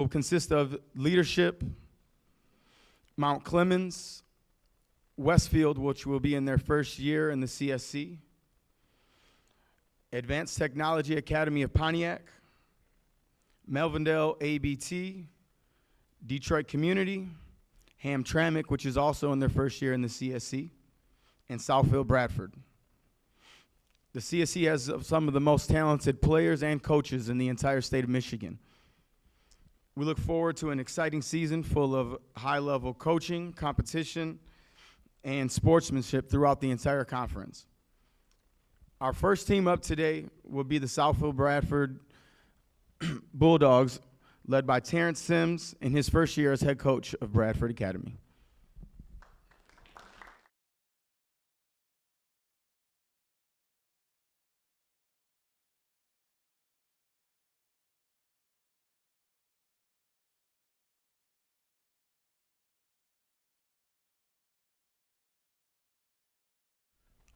will consist of leadership, Mount Clemens, Westfield, which will be in their first year in the CSC, Advanced Technology Academy of Pontiac, Melvindale ABT, Detroit Community, Hamtramck, which is also in their first year in the CSC, and Southfield Bradford. The CSC has some of the most talented players and coaches in the entire state of Michigan. We look forward to an exciting season full of high-level coaching, competition, and sportsmanship throughout the entire conference. Our first team up today will be the Southfield Bradford Bulldogs, led by Terrence Sims in his first year as head coach of Bradford Academy.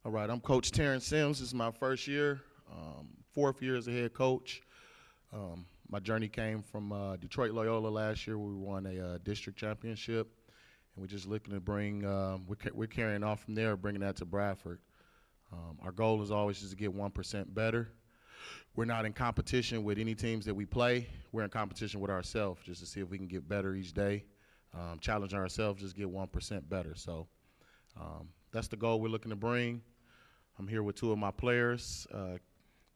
All right, I'm Coach Terrence Sims. This is my first year, fourth year as a head coach. My journey came from Detroit Loyola last year. We won a district championship, and we're just looking to bring, we're carrying off from there, bringing that to Bradford. Our goal is always just to get 1% better. We're not in competition with any teams that we play. We're in competition with ourselves just to see if we can get better each day, challenge ourselves, just get 1% better. So that's the goal we're looking to bring. I'm here with two of my players,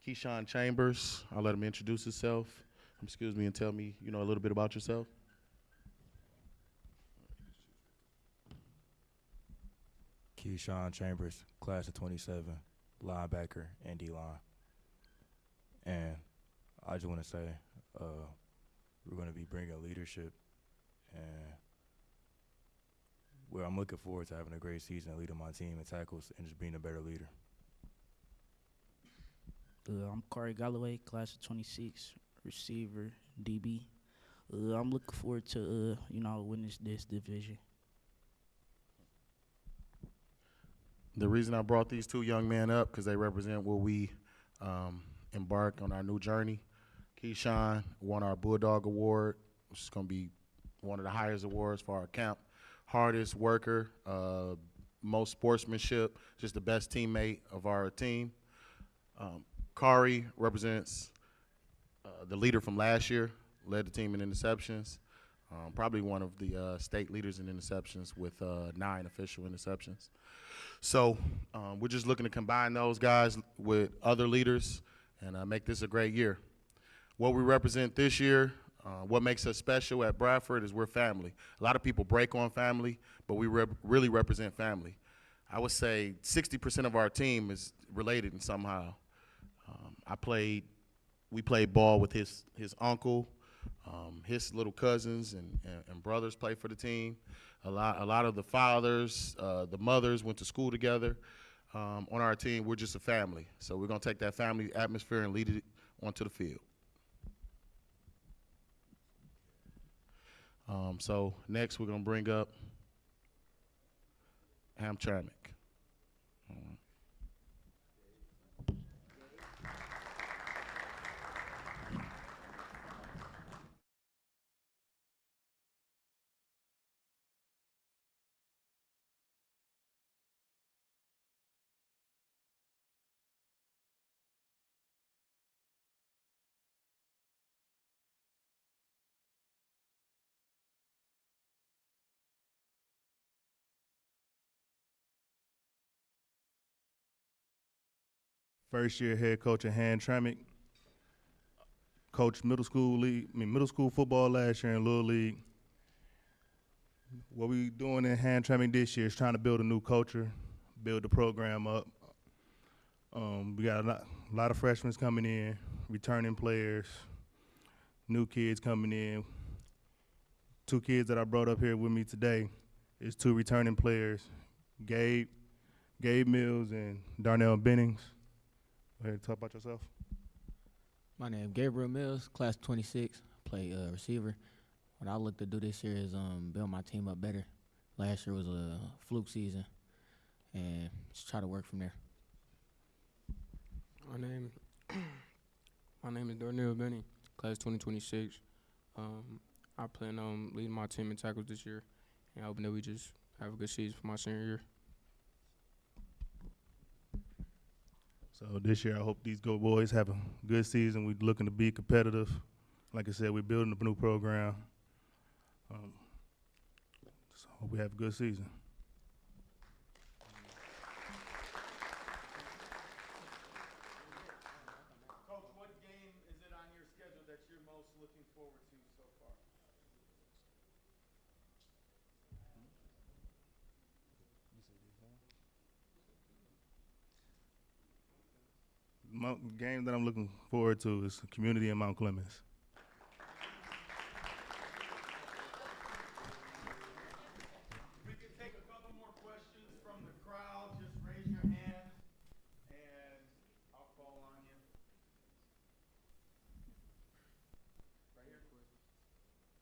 Keyshawn Chambers. I'll let him introduce himself. Excuse me, and tell me, a little bit about yourself. Keyshawn Chambers, class of 27, linebacker and D-line. And I just want to say we're going to be bringing leadership, and I'm looking forward to having a great season, leading my team in tackles, and just being a better leader. I'm Corey Galloway, class of 26, receiver, DB. I'm looking forward to, winning this division. The reason I brought these two young men up, because they represent what we embark on our new journey. Keyshawn won our Bulldog Award, which is going to be one of the highest awards for our camp. Hardest worker, most sportsmanship, just the best teammate of our team. Kari represents the leader from last year, led the team in interceptions, probably one of the state leaders in interceptions with 9 official interceptions. So we're just looking to combine those guys with other leaders and make this a great year. What we represent this year, what makes us special at Bradford is we're family. A lot of people break on family, but we really represent family. I would say 60% of our team is related in somehow. We played ball with his uncle, his little cousins and brothers play for the team. A lot of the fathers, the mothers went to school together. On our team, we're just a family. So we're gonna take that family atmosphere and lead it onto the field. So next we're gonna bring up Hamtramck. First year head coach at Hamtramck. Coached middle school football last year in Little League. What we doing in Hamtramck this year is trying to build a new culture, build the program up. We got a lot of freshmen coming in, returning players, new kids coming in. 2 kids that I brought up here with me today is 2 returning players, Gabe Mills and Darnell Bennings. Go ahead and talk about yourself. My name is Gabriel Mills, class 26, play receiver. What I look to do this year is build my team up better. Last year was a fluke season, and just try to work from there. My name is Darnell Benny, class 2026. I plan on leading my team in tackles this year and hoping that we just have a good season for my senior year. So this year, I hope these Go Boys have a good season. We're looking to be competitive. Like I said, we're building a new program. So hope we have a good season. Coach, what game is it on your schedule that you're most looking forward to so far? Game that I'm looking forward to is Community in Mount Clemens. We can take a couple more questions from the crowd. Just raise your hand, and I'll call on you. Right here.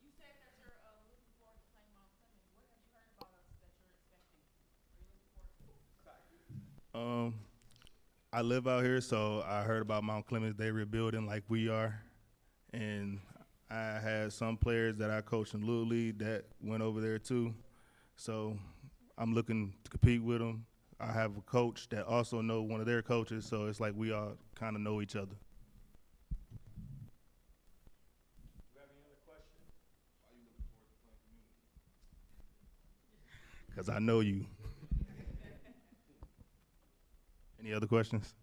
You said that you're looking forward to playing Mount Clemens. What have you heard about us that you're expecting? Are you looking forward to? I live out here, so I heard about Mount Clemens. They rebuilding like we are, and I had some players that I coached in Little League that went over there too. So I'm looking to compete with them. I have a coach that also know one of their coaches, so it's like we all kind of know each other. Do you have any other questions? Why are you looking forward to playing community? Because I know you. Any other questions?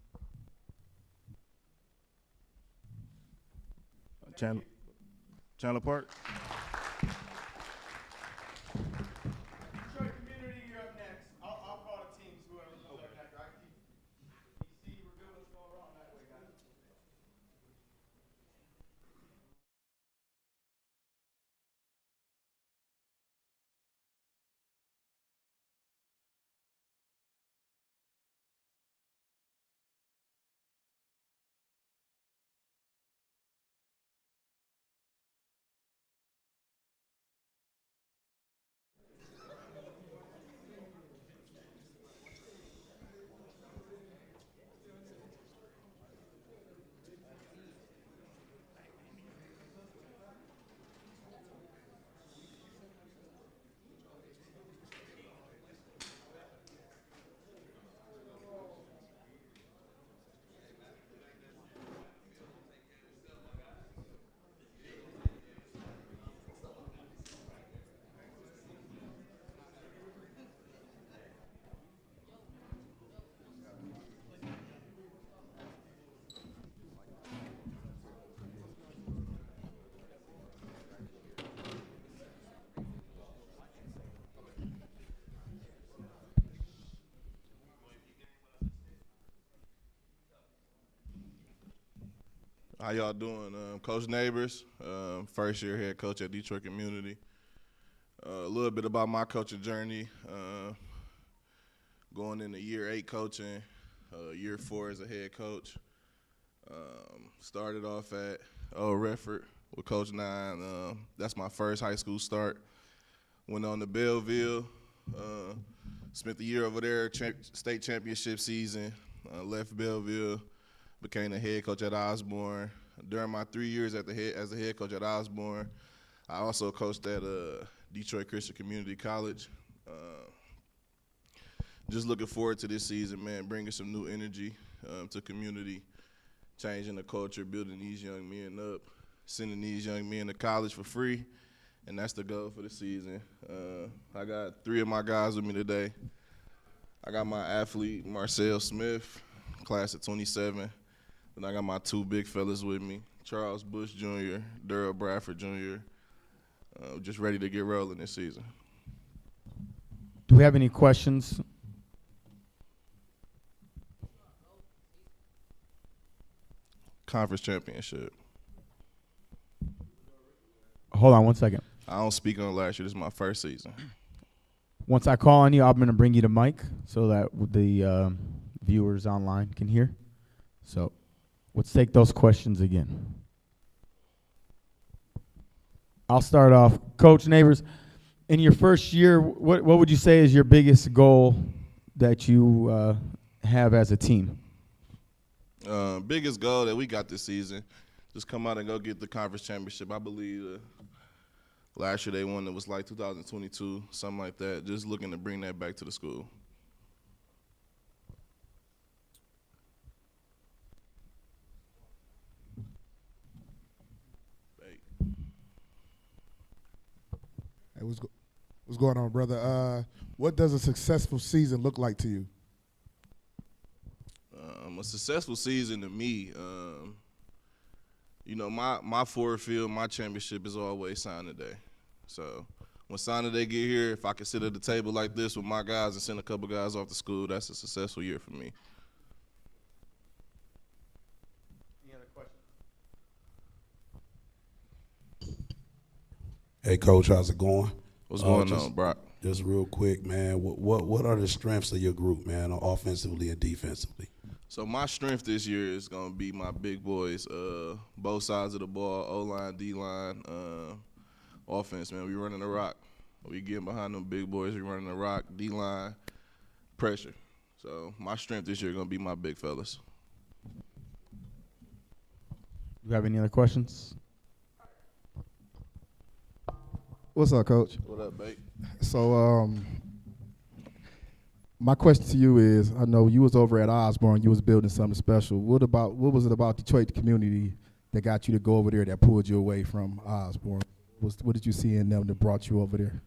Chandler Park. Detroit Community, you're up next. I'll call the teams, whoever comes up next. Right? DC, we're good. What's going on that way, guys? How y'all doing? Coach Neighbors, first year head coach at Detroit Community. A little bit about my coaching journey, going into year 8 coaching, year 4 as a head coach. Started off at Old Redford with Coach Nine. That's my first high school start. Went on to Belleville, spent the year over there, state championship season, left Belleville, became the head coach at Osborne. During my 3 years as the head coach at Osborne, I also coached at Detroit Christian Community College. Just looking forward to this season, man, bringing some new energy to community, changing the culture, building these young men up, sending these young men to college for free, and that's the goal for the season. I got 3 of my guys with me today. I got my athlete, Marcel Smith, class of 27. Then I got my 2 big fellas with me, Charles Bush Jr., Durrell Bradford Jr., just ready to get rolling this season. Do we have any questions? Conference championship. Hold on one second. I don't speak on last year. This is my first season. Once I call on you, I'm going to bring you the mic so that the viewers online can hear. So let's take those questions again. I'll start off. Coach Neighbors, in your first year, what would you say is your biggest goal that you have as a team? Biggest goal that we got this season, just come out and go get the conference championship. I believe Last year they won, it was like 2022, something like that. Just looking to bring that back to the school. Hey, what's going on, brother? What does a successful season look like to you? A successful season to me, you know, my forward field, my championship is always sign today. So when sign day get here, if I can sit at the table like this with my guys and send a couple guys off to school, that's a successful year for me. Any other questions? Hey, Coach, how's it going? What's going on, Brock? Just real quick, man. What are the strengths of your group, man, offensively and defensively? So my strength this year is going to be my big boys, both sides of the ball, O-line, D-line, offense, man. We running the rock. We getting behind them big boys. We running the rock, D-line, pressure. So my strength this year is going to be my big fellas. Do you have any other questions? What's up, Coach? What up, babe? So, my question to you is, I know you was over at Osborne, you was building something special. What was it about Detroit community that got you to go over there, that pulled you away from Osborne? What did you see in them that brought you over there?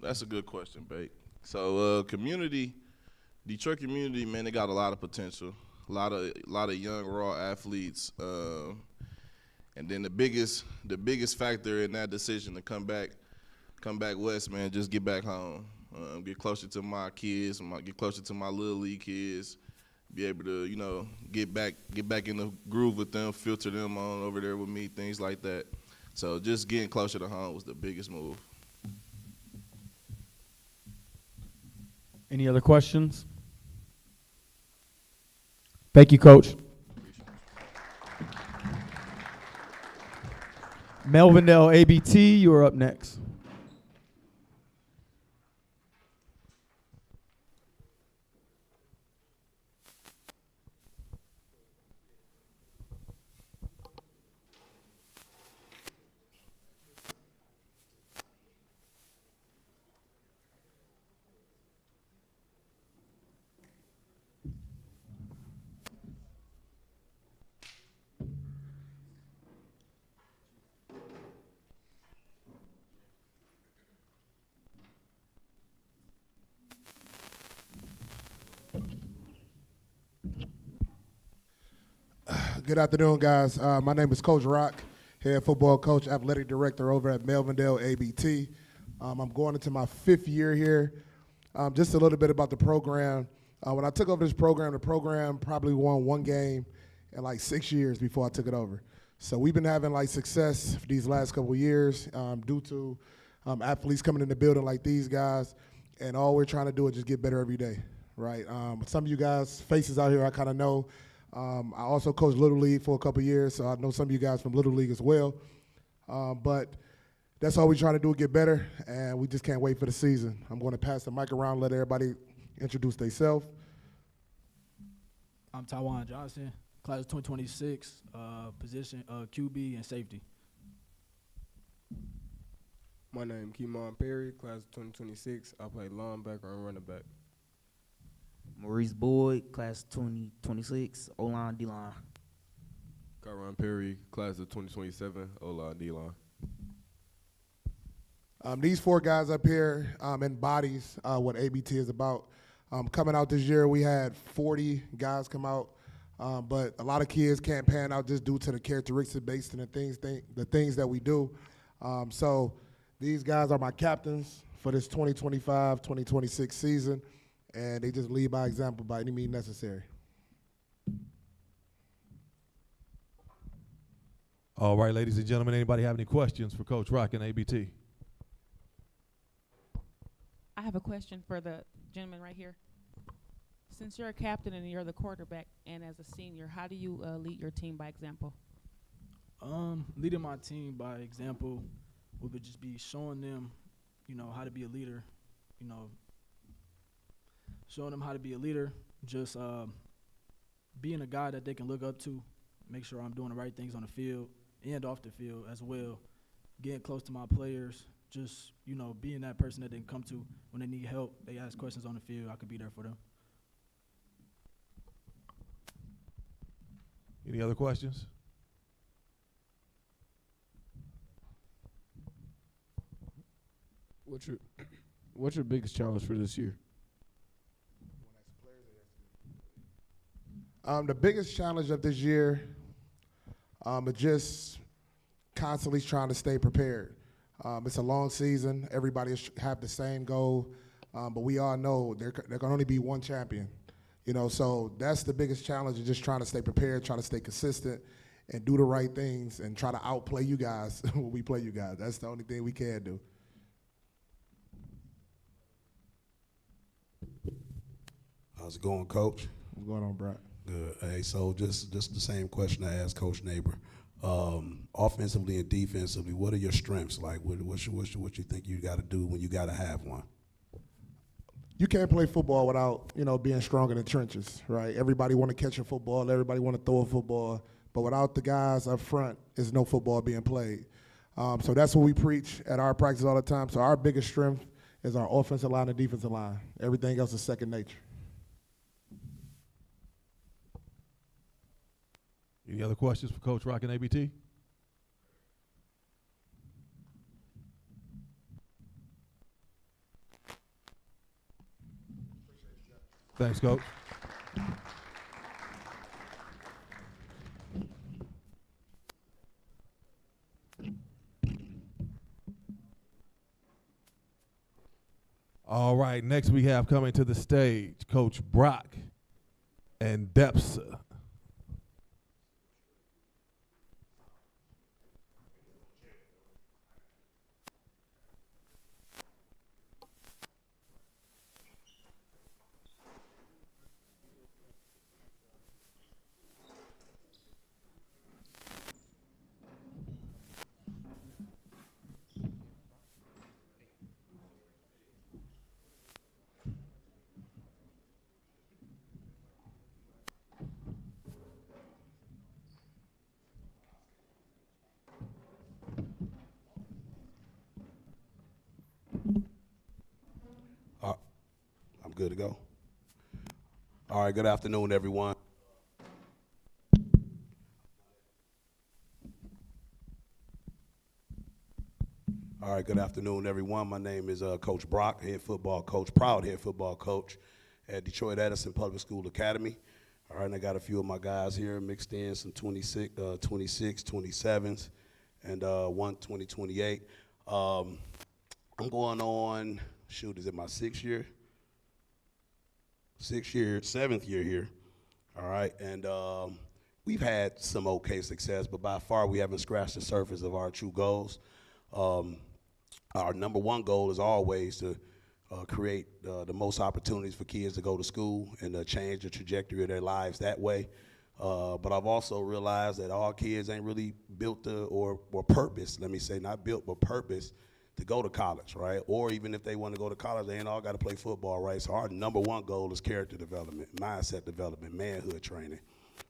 That's a good question, babe. So, Detroit community, man, they got a lot of potential. A lot of young, raw athletes. And then the biggest factor in that decision to come back west, man, just get back home, get closer to my kids, get closer to my little league kids, be able to, you know, get back in the groove with them, filter them on over there with me, things like that. So just getting closer to home was the biggest move. Any other questions? Thank you, Coach. Melvindale ABT, you are up next. Good afternoon, guys. My name is Coach Rock, head football coach, athletic director over at Melvindale ABT. I'm going into my 5th year here. Just a little bit about the program. When I took over this program, the program probably won 1 game in like 6 years before I took it over. So we've been having like success for these last couple of years due to athletes coming in the building like these guys, and all we're trying to do is just get better every day, right? Some of you guys, faces out here, I kind of know. I also coached Little League for a couple of years, so I know some of you guys from Little League as well. But that's all we're trying to do, get better, and we just can't wait for the season. I'm going to pass the mic around, let everybody introduce themselves. I'm Taiwan Johnson, class of 2026, position QB and safety. My name is Keemon Perry, class of 2026. I play linebacker and running back. Maurice Boyd, class 2026, O-line, D-line. Kyron Perry, class of 2027, O-line, D-line. These 4 guys up here embodies what ABT is about. Coming out this year, we had 40 guys come out, but a lot of kids can't pan out just due to the characteristics based on the things that we do. So these guys are my captains for this 2025-2026 season, and they just lead by example by any means necessary. All right, ladies and gentlemen, anybody have any questions for Coach Rock and ABT? I have a question for the gentleman right here. Since you're a captain and you're the quarterback, and as a senior, how do you lead your team by example? Leading my team by example would just be showing them, how to be a leader, showing them how to be a leader, just being a guy that they can look up to, make sure I'm doing the right things on the field and off the field as well, getting close to my players, just, being that person that they can come to when they need help. They ask questions on the field. I could be there for them. Any other questions? What's your biggest challenge for this year? The biggest challenge of this year is just constantly trying to stay prepared. It's a long season. Everybody have the same goal, but we all know there can only be one champion. So that's the biggest challenge, is just trying to stay prepared, trying to stay consistent, and do the right things, and try to outplay you guys when we play you guys. That's the only thing we can do. How's it going, Coach? What's going on, Brad? Good. Hey, so just the same question I asked Coach Neighbor. Offensively and defensively, what are your strengths? Like, what you think you got to do when you got to have one? You can't play football without, being strong in the trenches, right? Everybody want to catch a football. Everybody want to throw a football. But without the guys up front, there's no football being played. So that's what we preach at our practice all the time. So our biggest strength is our offensive line and defensive line. Everything else is second nature. Any other questions for Coach Rock and ABT? Thanks, Coach. All right, next we have coming to the stage Coach Brock and Depsa. I'm good to go. All right, good afternoon, everyone. All right, good afternoon, everyone. My name is Coach Brock, head football coach, proud head football coach at Detroit Edison Public School Academy. All right, and I got a few of my guys here mixed in, some 26, 27s, and one 2028. I'm going on, is it my seventh year here. All right, and we've had some okay success, but by far we haven't scratched the surface of our true goals. Our number one goal is always to create the most opportunities for kids to go to school and change the trajectory of their lives that way. But I've also realized that all kids ain't really built or purpose, let me say, not built, but purpose to go to college, right? Or even if they want to go to college, they ain't all got to play football, right? So our number one goal is character development, mindset development, manhood training,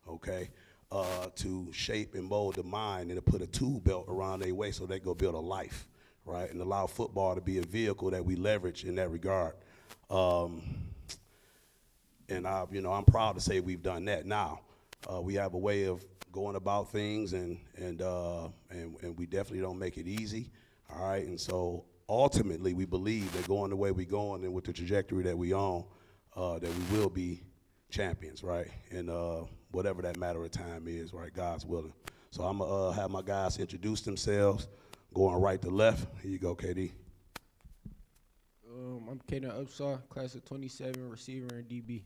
okay? To shape and mold the mind and to put a tool belt around their waist so they go build a life, right? And allow football to be a vehicle that we leverage in that regard. And I'm proud to say we've done that. Now, we have a way of going about things, and we definitely don't make it easy. All right, and so ultimately we believe that going the way we're going and with the trajectory that we on, that we will be champions, right? And whatever that matter of time is, right, God's willing. So I'm going to have my guys introduce themselves, going right to left. Here you go, KD. I'm Kaden Upshaw, class of 27, receiver and DB.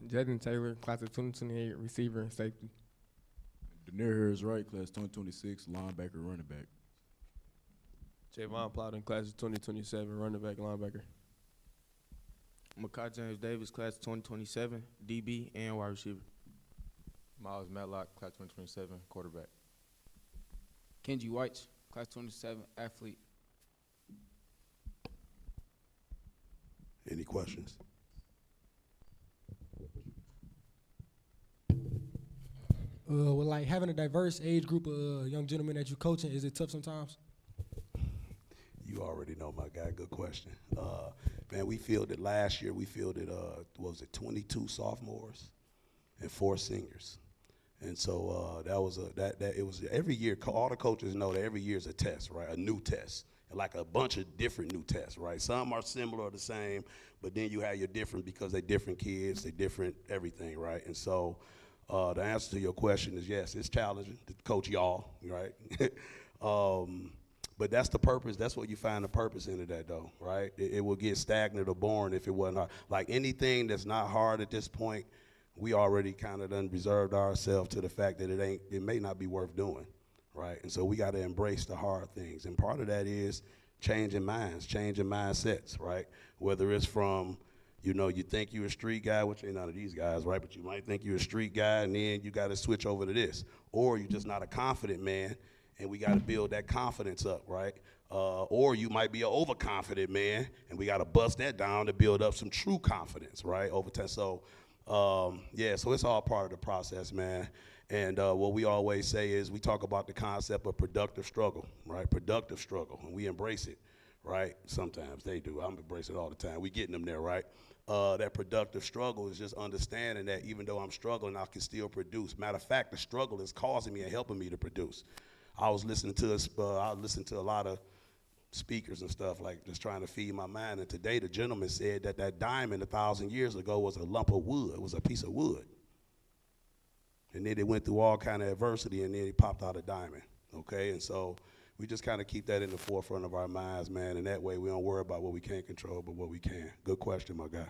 Jaden Taylor, class of 2028, receiver and safety. Daenerys Harris Wright, class 2026, linebacker, running back. Javon Plowden, class of 2027, running back, linebacker. Makai James Davis, class of 2027, DB and wide receiver. Miles Matlock, class 2027, quarterback. Kenji White, class 27, athlete. Any questions? With like having a diverse age group of young gentlemen that you coaching, is it tough sometimes? You already know, my guy. Good question. Man, we fielded last year. We fielded, what was it, 22 sophomores and 4 seniors. And so that was it was every year. All the coaches know that every year is a test, right? A new test, and like a bunch of different new tests, right? Some are similar or the same, but then you have your different because they're different kids, they different everything, right? And so the answer to your question is yes, it's challenging to coach y'all, right? But that's the purpose. That's what you find the purpose into that, though, right? It will get stagnant or boring if it wasn't hard. Like anything that's not hard at this point, we already kind of done reserved ourselves to the fact that it may not be worth doing, right? And so we got to embrace the hard things. And part of that is changing minds, changing mindsets, right? Whether it's from, you think you're a street guy, which ain't none of these guys, right? But you might think you're a street guy, and then you got to switch over to this. Or you're just not a confident man, and we got to build that confidence up, right? Or you might be an overconfident man, and we got to bust that down to build up some true confidence, right, over time. So, so it's all part of the process, man. And what we always say is we talk about the concept of productive struggle, right? Productive struggle, and we embrace it, right? Sometimes they do. I'm embracing it all the time. We getting them there, right? That productive struggle is just understanding that even though I'm struggling, I can still produce. Matter of fact, the struggle is causing me and helping me to produce. I was listening to a lot of speakers and stuff, like just trying to feed my mind. And today the gentleman said that diamond 1,000 years ago was a lump of wood. It was a piece of wood. And then it went through all kind of adversity, and then it popped out a diamond, okay? And so we just kind of keep that in the forefront of our minds, man, and that way we don't worry about what we can't control, but what we can. Good question, my guy.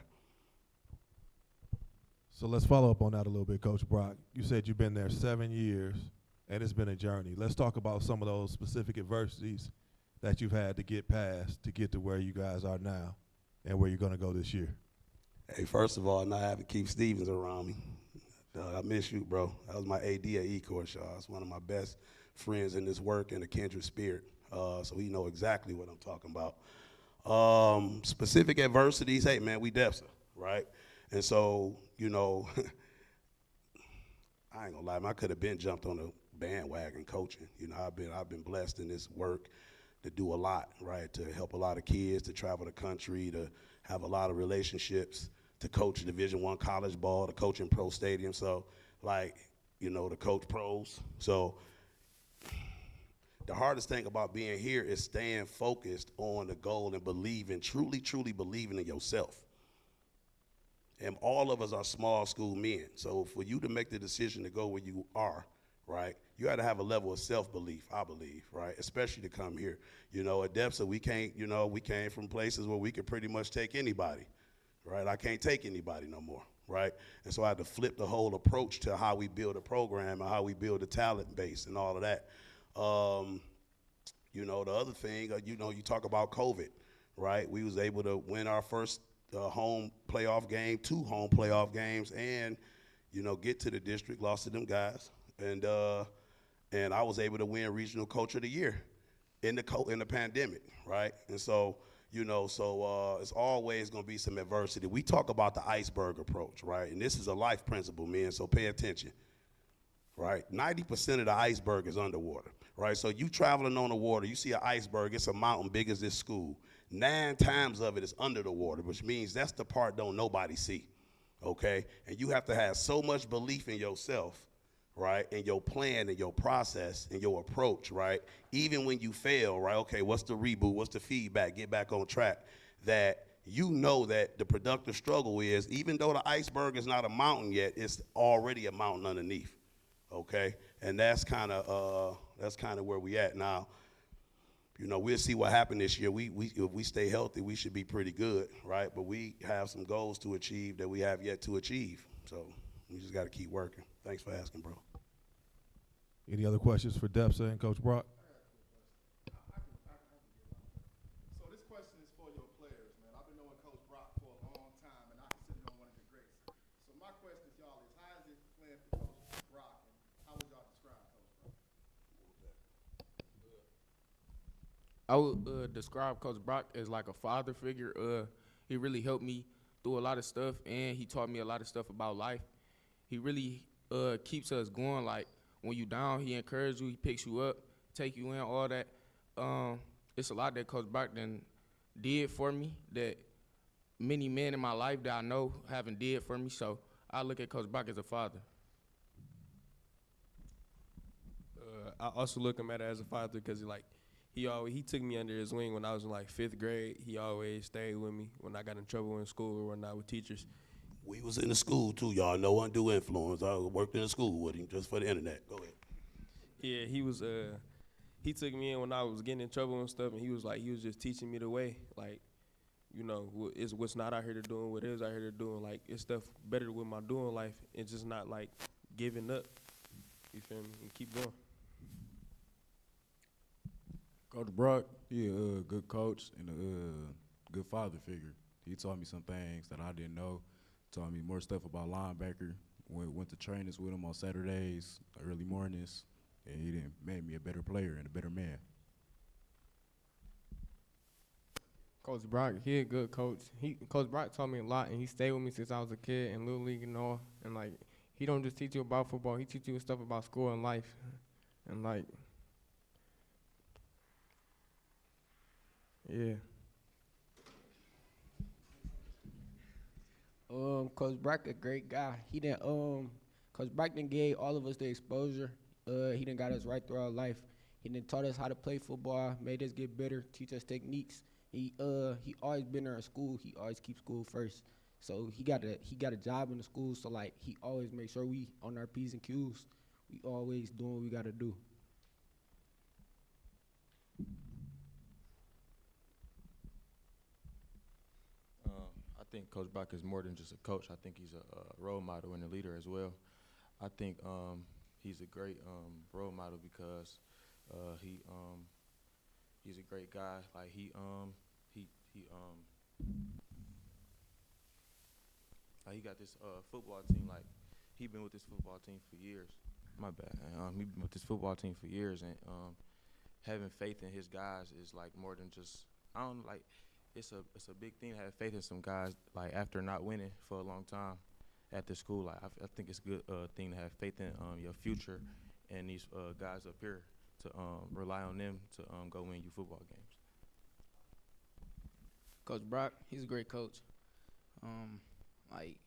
So let's follow up on that a little bit, Coach Brock. You said you've been there 7 years, and it's been a journey. Let's talk about some of those specific adversities that you've had to get past to get to where you guys are now and where you're going to go this year. Hey, first of all, not having Keith Stevens around me. I miss you, bro. That was my AD at Ecorse, y'all. It's one of my best friends in this work and a kindred spirit. So he know exactly what I'm talking about. Specific adversities, hey, man, we DEPSA, right? And so, I ain't gonna lie, man, I could have been jumped on a bandwagon coaching. I've been blessed in this work to do a lot, right? To help a lot of kids, to travel the country, to have a lot of relationships, to coach Division I college ball, to coach in pro stadium. So, to coach pros. So the hardest thing about being here is staying focused on the goal and believing, truly, truly believing in yourself. And all of us are small school men. So for you to make the decision to go where you are, right, you got to have a level of self-belief, I believe, right, especially to come here. At DEPSA, we came from places where we could pretty much take anybody, right? I can't take anybody no more, right? And so I had to flip the whole approach to how we build a program and how we build a talent base and all of that. The other thing, you talk about COVID, right? We was able to win our first home playoff game, 2 home playoff games, and, get to the district, lost to them guys. And I was able to win Regional Coach of the Year in the pandemic, right? And so, it's always going to be some adversity. We talk about the iceberg approach, right? And this is a life principle, man, so pay attention, right? 90% of the iceberg is underwater, right? So you traveling on the water, you see an iceberg, it's a mountain big as this school. 9 times of it is under the water, which means that's the part don't nobody see, okay? And you have to have so much belief in yourself, right, and your plan and your process and your approach, right, even when you fail, right, okay, what's the reboot, what's the feedback, get back on track, that that the productive struggle is, even though the iceberg is not a mountain yet, it's already a mountain underneath, okay? And that's kind of where we at now. We'll see what happens this year. If we stay healthy, we should be pretty good, right? But we have some goals to achieve that we have yet to achieve. So we just got to keep working. Thanks for asking, bro. Any other questions for DEPSA and Coach Brock? So this question is for your players, man. I've been knowing Coach Brock for a long time, and I consider him one of the greats. So my question to y'all is, how is it playing for Coach Brock, and how would y'all describe Coach Brock? I would describe Coach Brock as like a father figure. He really helped me through a lot of stuff, and he taught me a lot of stuff about life. He really keeps us going. Like when you down, he encourages you, he picks you up, take you in, all that. It's a lot that Coach Brock did for me that many men in my life that I know haven't did for me. So I look at Coach Brock as a father. I also look him at it as a father because he took me under his wing when I was in like 5th grade. He always stayed with me when I got in trouble in school or when I with teachers. We was in the school too, y'all. No undue influence. I worked in the school with him just for the internet. Go ahead. Yeah, he took me in when I was getting in trouble and stuff, and he was just teaching me the way. Like, you know, it's what's not out here to doing, what is out here to doing. Like, it's stuff better with my doing life and just not like giving up. You feel me? And keep going. Coach Brock, he a good coach and a good father figure. He taught me some things that I didn't know. Taught me more stuff about linebacker. Went to trainings with him on Saturdays, early mornings, and he made me a better player and a better man. Coach Brock, he a good coach. Coach Brock taught me a lot, and he stayed with me since I was a kid in Little League and all. And like, he don't just teach you about football. He teach you stuff about school and life, and like. Yeah. Coach Brock a great guy. He Coach Brock done gave all of us the exposure. He done got us right through our life. He done taught us how to play football, made us get better, teach us techniques. He always been there in school. He always keeps school first. So he got a job in the school. So like he always make sure we on our P's and Q's. We always doing what we gotta do. I think Coach Brock is more than just a coach. I think he's a role model and a leader as well. I think he's a great role model because he's a great guy. Like he got this football team. Like he been with this football team for years. My bad. He been with this football team for years, and having faith in his guys is like more than just It's a big thing to have faith in some guys, like after not winning for a long time at the school. Like I think it's a good thing to have faith in your future and these guys up here to rely on them to go win you football games. Coach Brock, he's a great coach. Like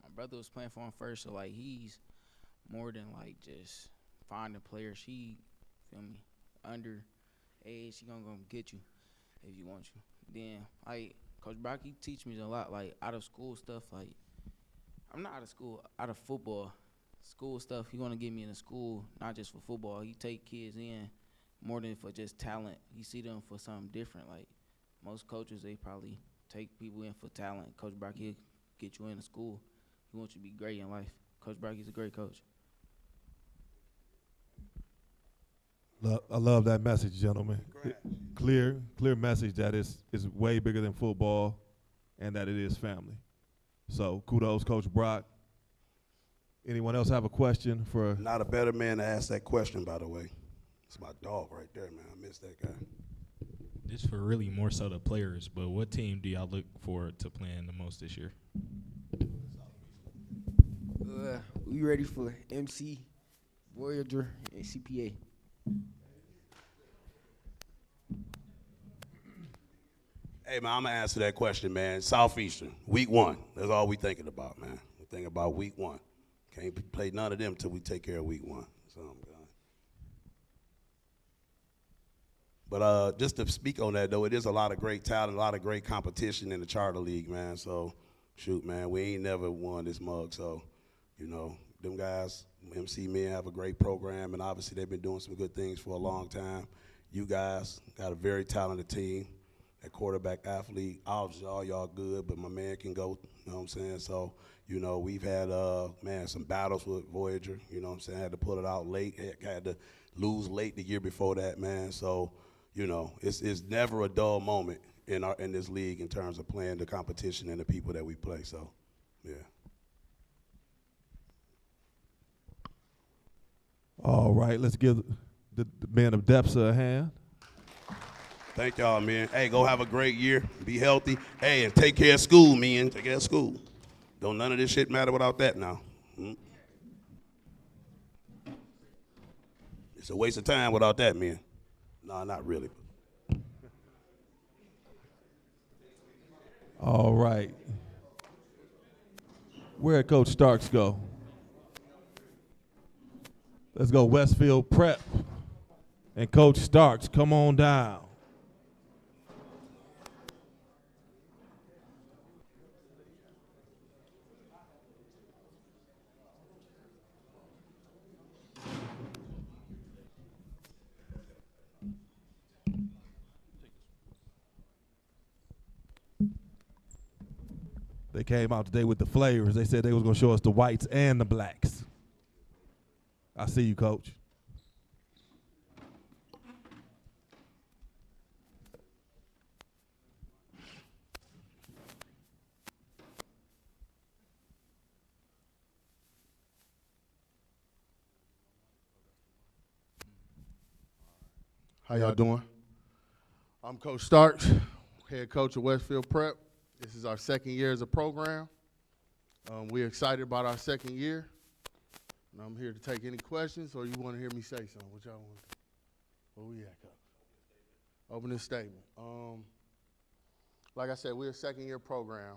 my brother was playing for him first, so like he's more than like just finding players. He, feel me, under age, he gonna get you if you want you. Then, like, Coach Brock, he teach me a lot, like, out of school stuff. Like, I'm not out of school, out of football. School stuff, he want to get me in the school, not just for football. He take kids in more than for just talent. He see them for something different. Like, most coaches, they probably take people in for talent. Coach Brock, he'll get you into school. He wants you to be great in life. Coach Brock, he's a great coach. I love that message, gentlemen. Clear message that is way bigger than football and that it is family. So kudos, Coach Brock. Anyone else have a question for? Not a better man to ask that question, by the way. It's my dog right there, man. I miss that guy. This for really more so the players, but what team do y'all look forward to playing the most this year? We ready for MC, Voyager, and CPA. Hey, man, I'm going to answer that question, man. Southeastern, week 1. That's all we thinking about, man. We're thinking about week 1. Can't play none of them until we take care of week 1. So, but just to speak on that, though, it is a lot of great talent, a lot of great competition in the Charter League, man. So, shoot, man, we ain't never won this mug. So, you know, them guys, MC men, have a great program, and obviously they've been doing some good things for a long time. You guys got a very talented team. That quarterback athlete, obviously all y'all good, but my man can go, you know what I'm saying? So, you know, we've had, some battles with Voyager, you know what I'm saying? Had to pull it out late, had to lose late the year before that, man. So, you know, it's never a dull moment in this league in terms of playing the competition and the people that we play, so, yeah. All right, let's give the man of DEPSA a hand. Thank y'all, man. Hey, go have a great year. Be healthy. Hey, and take care of school, man. Take care of school. Don't none of this shit matter without that now. It's a waste of time without that, man. No, not really. All right. Where'd Coach Starks go? Let's go Westfield Prep. And Coach Starks, come on down. They came out today with the flavors. They said they was gonna show us the whites and the blacks. I see you, Coach. How y'all doing? I'm Coach Starks, head coach of Westfield Prep. This is our second year as a program. We're excited about our second year. And I'm here to take any questions, or you want to hear me say something? What y'all want to do? Where we at, Coach? Opening statement. Like I said, we're a second year program,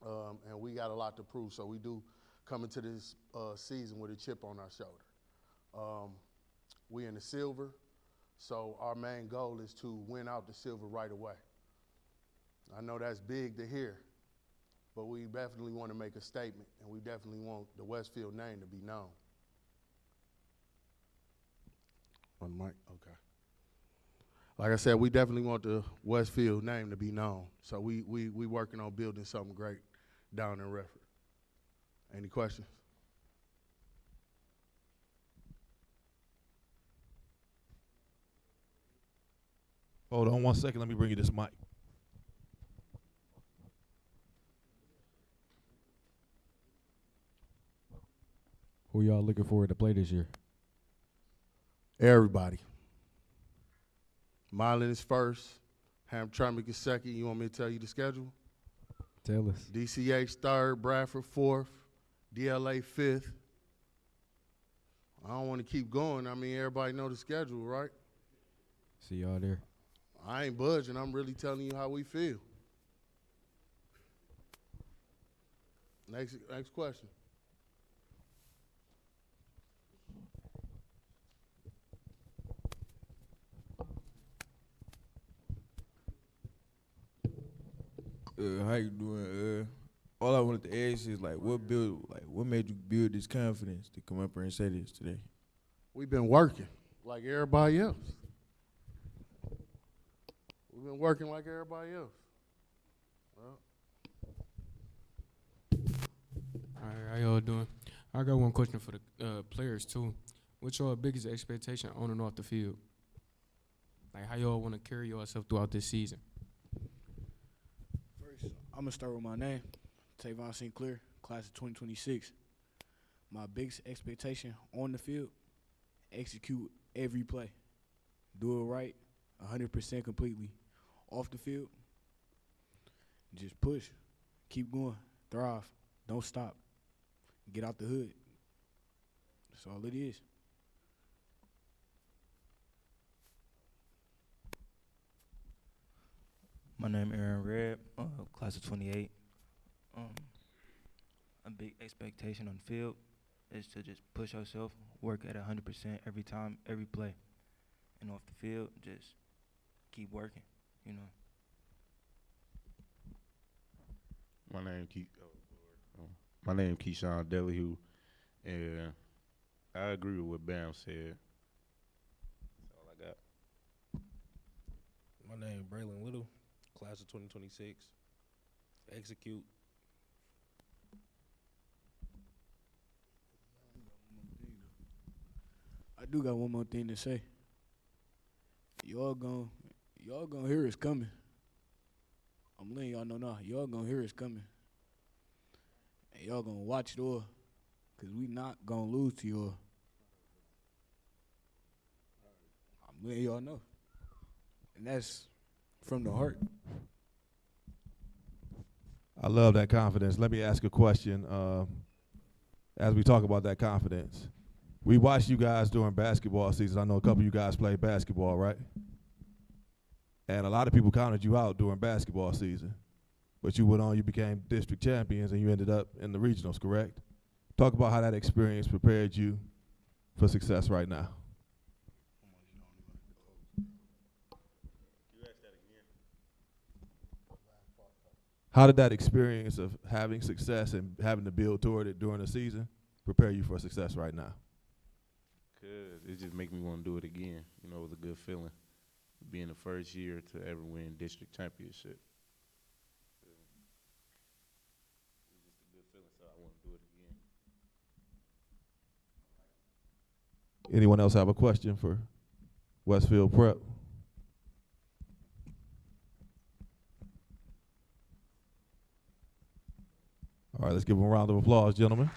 and we got a lot to prove. So we do come into this season with a chip on our shoulder. We in the silver. So our main goal is to win out the silver right away. I know that's big to hear, but we definitely want to make a statement, and we definitely want the Westfield name to be known. On the mic? Okay. Like I said, we definitely want the Westfield name to be known. So we working on building something great down in Redford. Any questions? Hold on 1 second. Let me bring you this mic. Who y'all looking forward to play this year? Everybody. Milan is first. Hamtramck is second. You want me to tell you the schedule? Tell us. DCH third, Bradford fourth, DLA fifth. I don't want to keep going. I mean, everybody know the schedule, right? See y'all there. I ain't budging. I'm really telling you how we feel. Next question. How you doing? All I wanted to ask is what made you build this confidence to come up here and say this today? We've been working like everybody else. We've been working like everybody else. All right, how y'all doing? I got one question for the players too. What's your biggest expectation on and off the field? Like how y'all want to carry yourself throughout this season? First, I'm gonna start with my name, Tavon Sinclair, class of 2026. My biggest expectation on the field: execute every play, do it right, 100% completely. Off the field, just push, keep going, thrive, don't stop, get out the hood. That's all it is. My name is Aaron Redd, class of 28. A big expectation on the field is to just push yourself, work at 100% every time, every play. And off the field, just keep working, you know. My name Keyshawn Delahue, and I agree with what Bam said. That's all I got. My name Braylon Little, class of 2026. Execute. I do got one more thing to say. Y'all gonna hear it's coming. I'm letting y'all know now. Y'all gonna hear it's coming. And y'all gonna watch it all, because we not gonna lose to y'all. I'm letting y'all know. And that's from the heart. I love that confidence. Let me ask a question as we talk about that confidence. We watched you guys during basketball season. I know a couple of you guys play basketball, right? And a lot of people counted you out during basketball season. But you went on, you became district champions, and you ended up in the regionals, correct? Talk about how that experience prepared you for success right now. How did that experience of having success and having to build toward it during the season prepare you for success right now? Cause it just make me want to do it again. You know, it was a good feeling being the first year to ever win district championship. It was just a good feeling, so I want to do it again. Anyone else have a question for Westfield Prep? All right, let's give them a round of applause, gentlemen.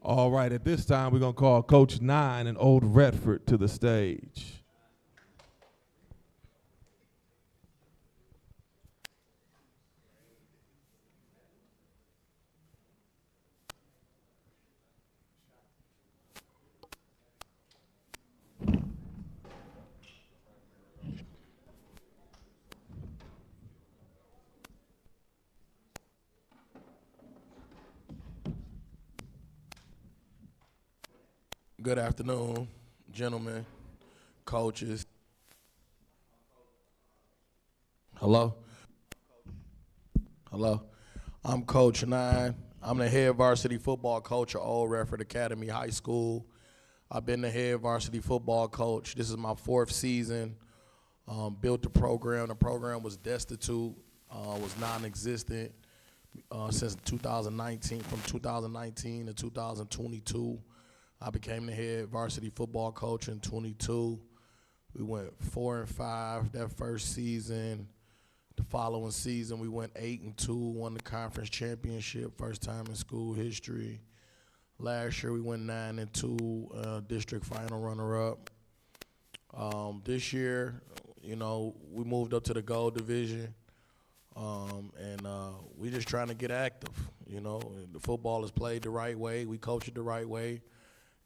All right, at this time, we're going to call Coach 9 and Old Redford to the stage. Good afternoon, gentlemen, coaches. Hello? Hello? I'm Coach 9. I'm the head varsity football coach at Old Redford Academy High School. I've been the head varsity football coach. This is my 4th season. Built the program. The program was destitute, was non-existent since 2019, from 2019 to 2022. I became the head varsity football coach in 22. We went 4-5 that first season. The following season, we went 8-2, won the conference championship, first time in school history. Last year, we went 9-2, district final runner-up. This year, you know, we moved up to the gold division, and we just trying to get active. You know, the football is played the right way. We coach it the right way.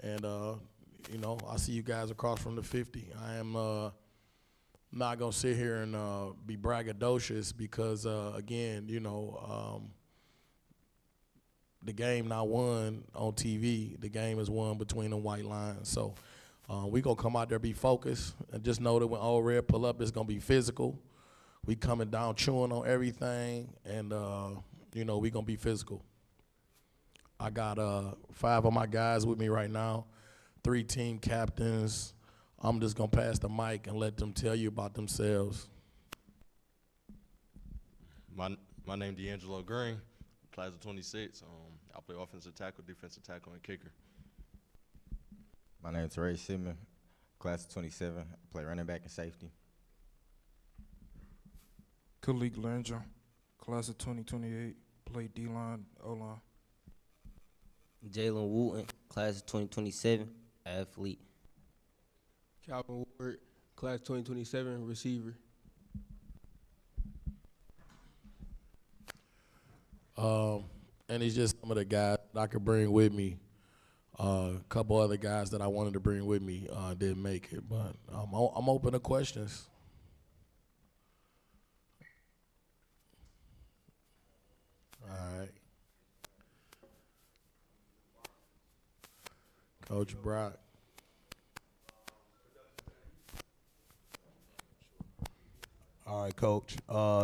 And, you know, I see you guys across from the 50. I am not going to sit here and be braggadocious because, again, you know, the game not won on TV. The game is won between the white lines. So we going to come out there, be focused, and just know that when Old Red pull up, it's going to be physical. We coming down chewing on everything, and, you know, we going to be physical. I got 5 of my guys with me right now, 3 team captains. I'm just going to pass the mic and let them tell you about themselves. My name D'Angelo Green, class of 26. I play offensive tackle, defensive tackle, and kicker. My name is Ray Sidman, class of 27. I play running back and safety. Khalid Langer, class of 2028, play D-line, O-line. Jalen Wooten, class of 2027, athlete. Calvin Ward, class 2027, receiver. And it's just some of the guys that I could bring with me. A couple other guys that I wanted to bring with me didn't make it, but I'm open to questions. All right. Coach Brock. All right, Coach.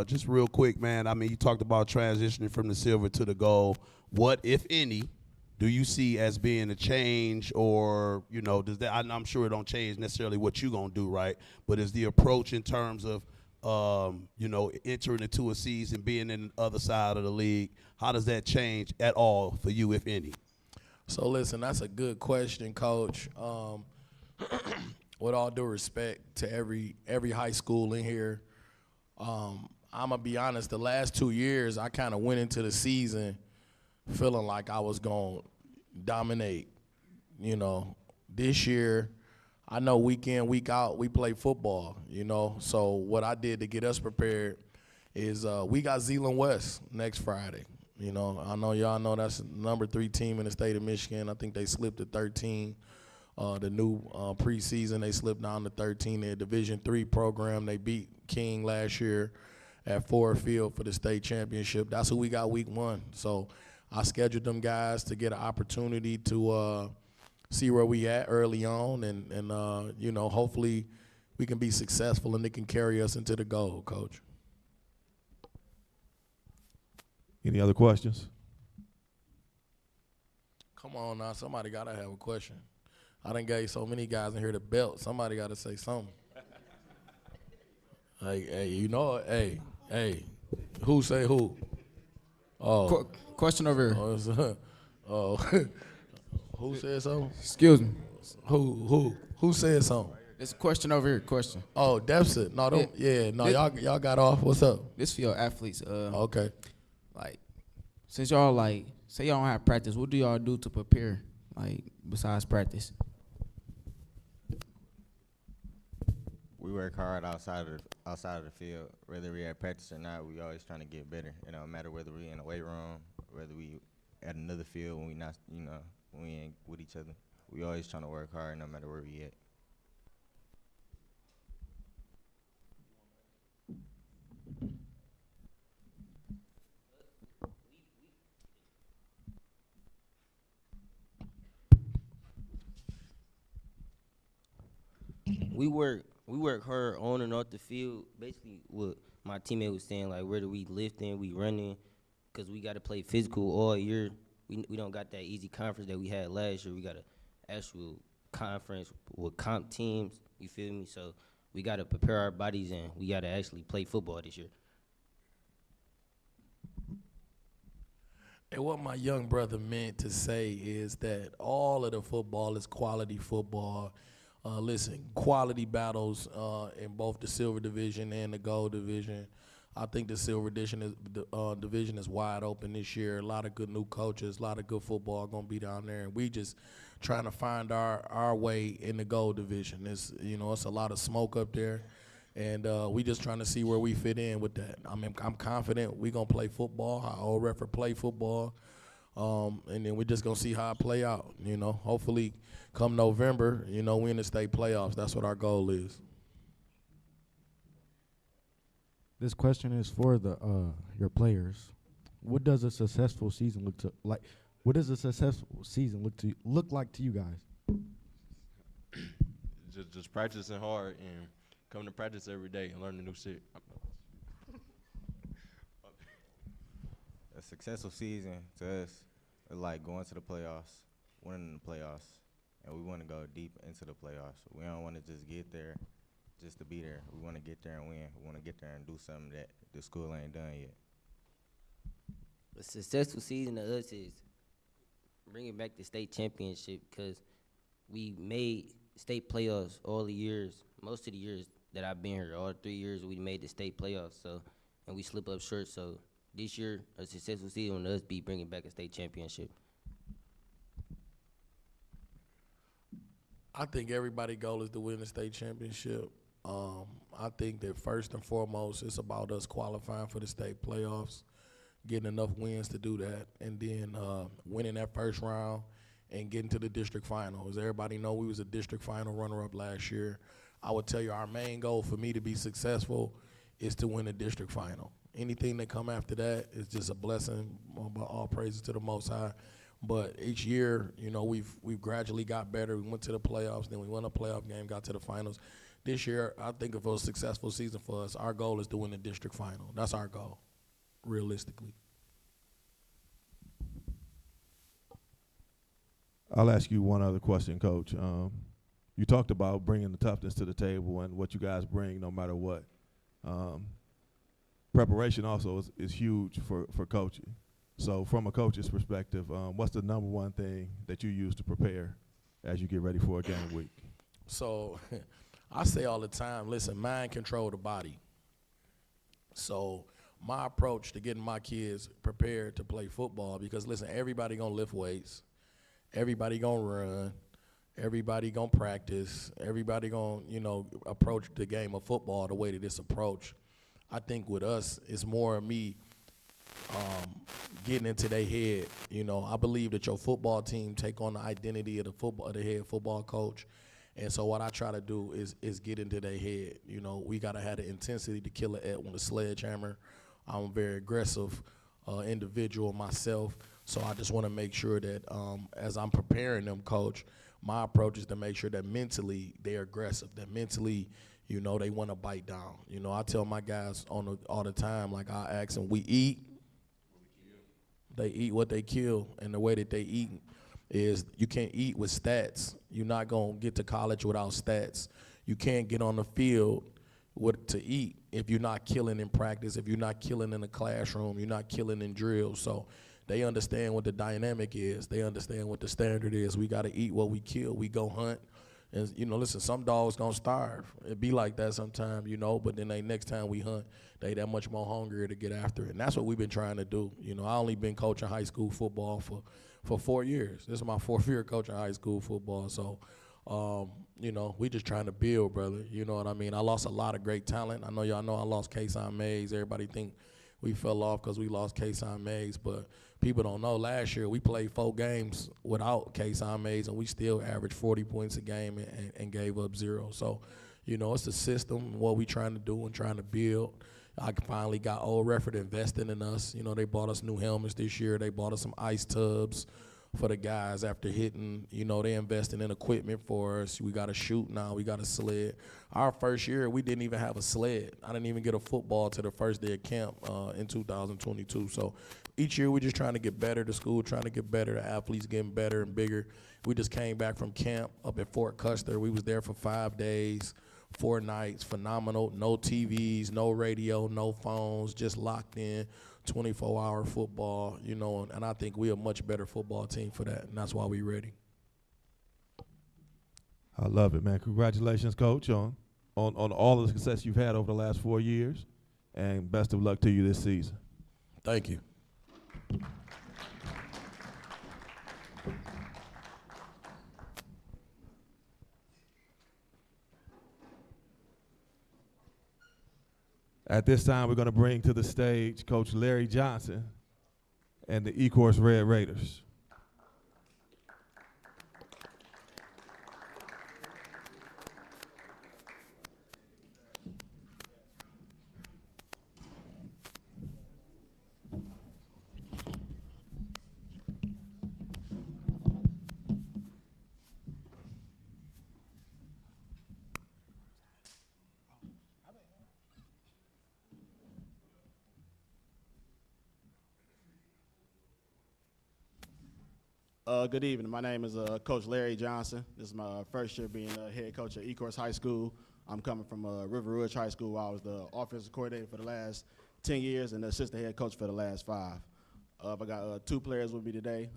Just real quick, man. I mean, you talked about transitioning from the silver to the gold. What, if any, do you see as being a change, or does that? I'm sure it don't change necessarily what you're gonna do, right? But is the approach in terms of entering into a season, being in the other side of the league, how does that change at all for you, if any? So listen, that's a good question, Coach. With all due respect to every high school in here, I'm gonna be honest. The last 2 years, I kind of went into the season feeling like I was gonna dominate. This year, I know week in, week out, we play football. So what I did to get us prepared is we got Zeeland West next Friday. I know y'all know that's the number 3 team in the state of Michigan. I think they slipped to 13. The new preseason, they slipped down to 13. Their Division III program, they beat King last year at Ford Field for the state championship. That's who we got week 1. So I scheduled them guys to get an opportunity to see where we at early on, and hopefully we can be successful and they can carry us into the goal, Coach. Any other questions? Come on now, somebody got to have a question. I done gave so many guys in here the belt. Somebody got to say something. Hey, who say who? Oh. Question over here. Oh, who said something? Excuse me. Who said something? There's a question over here. Question. Oh, deficit. No, don't. Yeah, no, y'all got off. What's up? This for your athletes. Okay. Like, since y'all say y'all don't have practice, what do y'all do to prepare? Besides practice. We work hard outside of the field. Whether we at practice or not, we always trying to get better. It don't matter whether we in the weight room, whether we at another field when we not, when we ain't with each other. We always trying to work hard no matter where we at. We work hard on and off the field. Basically, what my teammate was saying, whether we lifting, we running, because we got to play physical all year. We don't got that easy conference that we had last year. We got an actual conference with comp teams. You feel me? So we got to prepare our bodies, and we got to actually play football this year. And what my young brother meant to say is that all of the football is quality football. Listen, quality battles in both the silver division and the gold division. I think the silver division is wide open this year. A lot of good new coaches, a lot of good football going to be down there. And we just trying to find our way in the gold division. It's a lot of smoke up there. And we just trying to see where we fit in with that. I mean, I'm confident we going to play football, how Old Redford play football. And then we're just going to see how it play out. Hopefully come November, we in the state playoffs. That's what our goal is. This question is for your players. What does a successful season look like to you guys? Just practicing hard and coming to practice every day and learning new shit. A successful season to us is like going to the playoffs, winning the playoffs, and we want to go deep into the playoffs. We don't want to just get there just to be there. We want to get there and win. We want to get there and do something that the school ain't done yet. A successful season to us is bringing back the state championship, because we made state playoffs all the years, most of the years that I've been here. All 3 years we made the state playoffs, and we slip up short. So this year, a successful season to us be bringing back a state championship. I think everybody's goal is to win the state championship. I think that first and foremost, it's about us qualifying for the state playoffs, getting enough wins to do that, and then winning that first round and getting to the district final. As everybody know, we was a district final runner-up last year. I would tell you our main goal for me to be successful is to win the district final. Anything that come after that is just a blessing. All praises to the Most High. But each year, we've gradually got better. We went to the playoffs, then we won a playoff game, got to the finals. this year, I think if it was a successful season for us, our goal is to win the district final. That's our goal, realistically. I'll ask you one other question, Coach. You talked about bringing the toughness to the table and what you guys bring no matter what. Preparation also is huge for coaching. So from a coach's perspective, what's the number one thing that you use to prepare as you get ready for a game week? So I say all the time, listen, mind control the body. So my approach to getting my kids prepared to play football, because listen, everybody gonna lift weights, everybody gonna run, everybody gonna practice, everybody gonna, approach the game of football the way that it's approached. I think with us, it's more of me getting into their head. I believe that your football team take on the identity of the head football coach. And so what I try to do is get into their head. We got to have the intensity to kill it with a sledgehammer. I'm a very aggressive individual myself, so I just want to make sure that as I'm preparing them, Coach, my approach is to make sure that mentally they're aggressive, that mentally, they want to bite down. I tell my guys all the time, like I ask them, we eat, they eat what they kill, and the way that they eat is you can't eat with stats. You're not going to get to college without stats. You can't get on the field to eat if you're not killing in practice, if you're not killing in the classroom, you're not killing in drills. So they understand what the dynamic is. They understand what the standard is. We got to eat what we kill. We go hunt. And, listen, some dogs going to starve. It be like that sometimes, but then next time we hunt, they that much more hungrier to get after it. And that's what we've been trying to do. I only been coaching high school football for 4 years. This is my 4th year coaching high school football. So, we just trying to build, brother. You know what I mean? I lost a lot of great talent. I know y'all know I lost Kason Mays. Everybody think we fell off because we lost Kason Mays, but people don't know. Last year we played 4 games without Kason Mays, and we still averaged 40 points a game and gave up 0. So, it's the system, what we trying to do and trying to build. I finally got Old Redford investing in us. They bought us new helmets this year. They bought us some ice tubs for the guys after hitting. They investing in equipment for us. We got a chute now. We got a sled. Our first year, we didn't even have a sled. I didn't even get a football to the first day of camp in 2022. So each year, we're just trying to get better. The school trying to get better. The athletes getting better and bigger. We just came back from camp up at Fort Custer. We was there for 5 days. 4 nights, phenomenal. No TVs, no radio, no phones, just locked in, 24-hour football, and I think we're a much better football team for that, and that's why we're ready. I love it, man. Congratulations, Coach, on all the success you've had over the last 4 years, and best of luck to you this season. Thank you. At this time, we're going to bring to the stage Coach Larry Johnson and the Ecorse Raiders. Good evening. My name is Coach Larry Johnson. This is my first year being head coach at Ecorse High School. I'm coming from River Ridge High School. I was the offensive coordinator for the last 10 years and the assistant head coach for the last 5. I got 2 players with me today.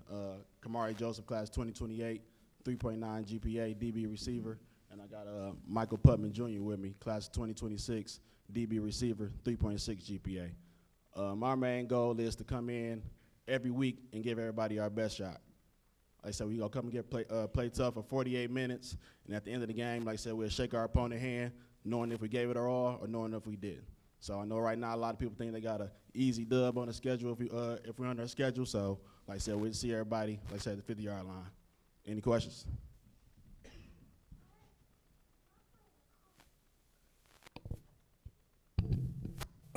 Kamari Joseph, class 2028, 3.9 GPA, DB receiver. And I got Michael Putman Jr. with me, class 2026, DB receiver, 3.6 GPA. My main goal is to come in every week and give everybody our best shot. Like I said, we're going to come and play tough for 48 minutes, and at the end of the game, like I said, we'll shake our opponent's hand, knowing if we gave it our all or knowing if we didn't. So I know right now a lot of people think they got an easy dub on the schedule if we're on their schedule. So like I said, we'll see everybody, like I said, at the 50-yard line. Any questions?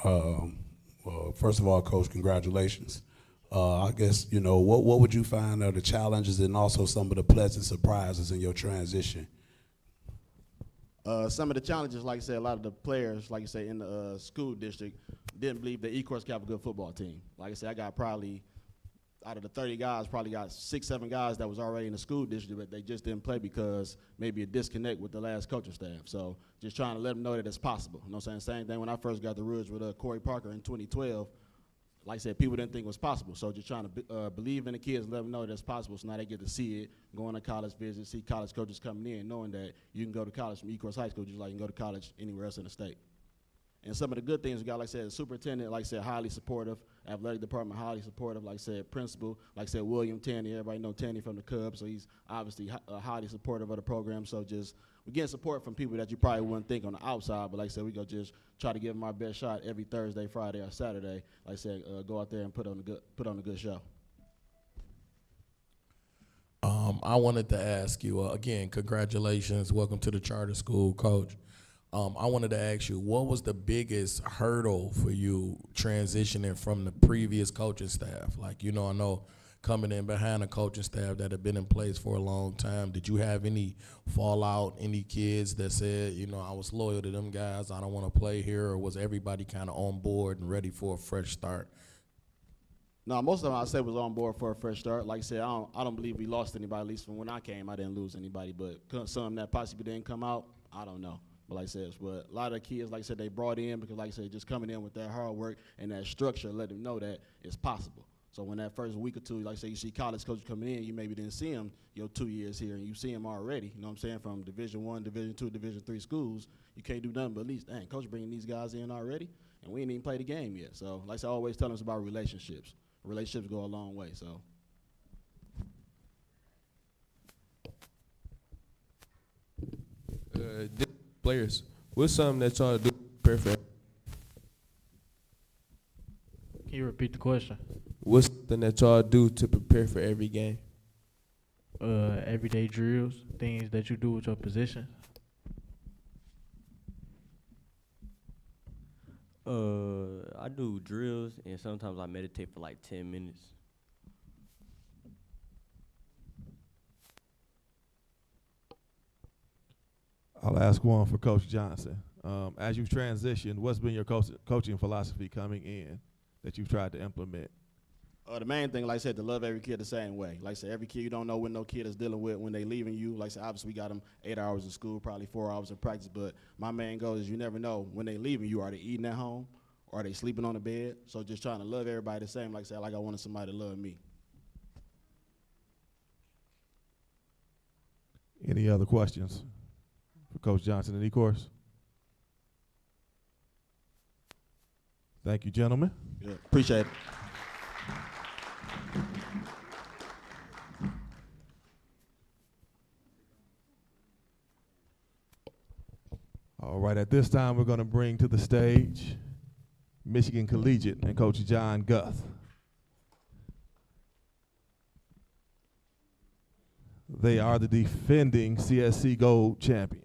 Well, first of all, Coach, congratulations. I guess, what would you find are the challenges and also some of the pleasant surprises in your transition? Some of the challenges, like I said, a lot of the players, like I say, in the school district didn't believe that Ecorse could have a good football team. Like I said, I got probably, out of the 30 guys, probably got 6, 7 guys that was already in the school district, but they just didn't play because maybe a disconnect with the last coaching staff. So just trying to let them know that it's possible. You know what I'm saying? Same thing when I first got the Rouge with Corey Parker in 2012. Like I said, people didn't think it was possible. So just trying to believe in the kids, let them know that it's possible. So now they get to see it, going to college visits, see college coaches coming in, knowing that you can go to college from Ecorse High School just like you can go to college anywhere else in the state. And some of the good things we got, like I said, the superintendent, like I said, highly supportive, athletic department, highly supportive, like I said, principal, like I said, William Tanny, everybody know Tanny from the Cubs, so he's obviously highly supportive of the program. So just, we're getting support from people that you probably wouldn't think on the outside, but like I said, we go just try to give them our best shot every Thursday, Friday, or Saturday. Like I said, go out there and put on a good show. I wanted to ask you, again, congratulations, welcome to the charter school, Coach. I wanted to ask you, what was the biggest hurdle for you transitioning from the previous coaching staff? Like, you know, I know coming in behind a coaching staff that had been in place for a long time, did you have any fallout, any kids that said, you know, I was loyal to them guys, I don't want to play here, or was everybody kind of on board and ready for a fresh start? No, most of them I said was on board for a fresh start. Like I said, I don't believe we lost anybody. At least from when I came, I didn't lose anybody. But some that possibly didn't come out, I don't know. But like I said, but a lot of the kids, like I said, they brought in because, like I said, just coming in with that hard work and that structure, let them know that it's possible. So when that first week or two, like I say, you see college coaches coming in, you maybe didn't see them your 2 years here, and you see them already. You know what I'm saying? From Division I, Division II, Division III schools, you can't do nothing but at least, dang, coach bringing these guys in already, and we ain't even played the game yet. So like I said, I always tell them it's about relationships. Relationships go a long way. So. Players, what's something that y'all do perfect? Can you repeat the question? What's something that y'all do to prepare for every game? Everyday drills, things that you do with your position. I do drills, and sometimes I meditate for like 10 minutes. I'll ask one for Coach Johnson. As you've transitioned, what's been your coaching philosophy coming in that you've tried to implement? The main thing, like I said, to love every kid the same way. Like I said, every kid, you don't know what no kid is dealing with when they leaving you. Like I said, obviously we got them 8 hours in school, probably 4 hours in practice, but my main goal is you never know when they leaving you, are they eating at home? Or are they sleeping on the bed? So just trying to love everybody the same, like I said, like I wanted somebody to love me. Any other questions for Coach Johnson and Ecorse? Thank you, gentlemen. Yeah, appreciate it. All right, at this time, we're going to bring to the stage Michigan Collegiate and Coach John Guth. They are the defending CSC Gold champions.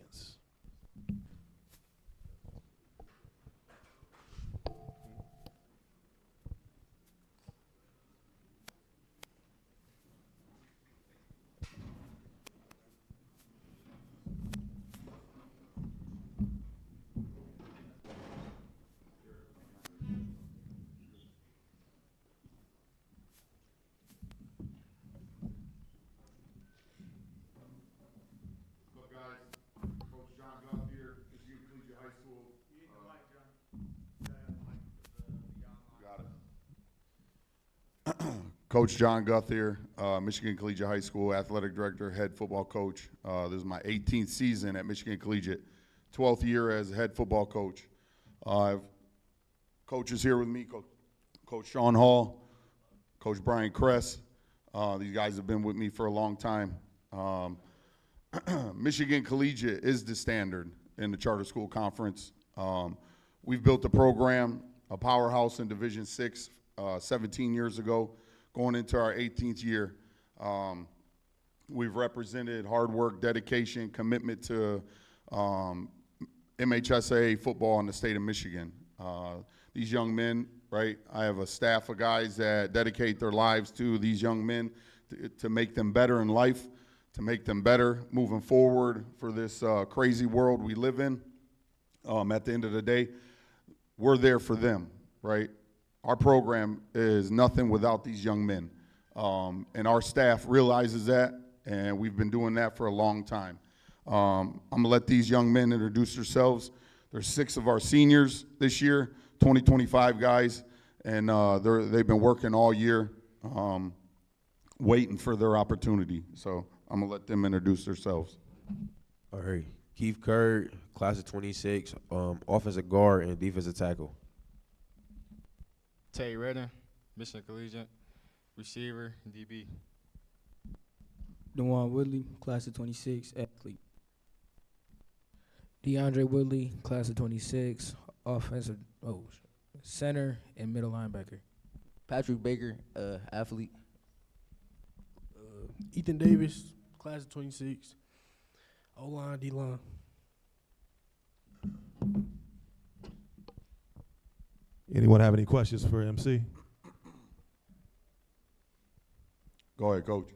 Coach John Guth here, Michigan Collegiate High School, athletic director, head football coach. This is my 18th season at Michigan Collegiate, 12th year as head football coach. I have coaches here with me, Coach Sean Hall, Coach Brian Kress. These guys have been with me for a long time. Michigan Collegiate is the standard in the charter school conference. We've built a program, a powerhouse in Division VI 17 years ago. Going into our 18th year, we've represented hard work, dedication, commitment to MHSAA football in the state of Michigan. These young men, right, I have a staff of guys that dedicate their lives to these young men to make them better in life, to make them better moving forward for this crazy world we live in. At the end of the day, we're there for them, right? Our program is nothing without these young men. And our staff realizes that, and we've been doing that for a long time. I'm gonna let these young men introduce themselves. There's 6 of our seniors this year, 2025 guys, and they've been working all year, waiting for their opportunity. So I'm gonna let them introduce themselves. All right, Keith Curd, class of 26, offensive guard and defensive tackle. Tay Redden, Michigan Collegiate, receiver, DB. DeJuan Woodley, class of 26, athlete. DeAndre Woodley, class of 26, offensive center and middle linebacker. Patrick Baker, athlete. Ethan Davis, class of 26, O-line, D-line. Anyone have any questions for MC? Go ahead, Coach.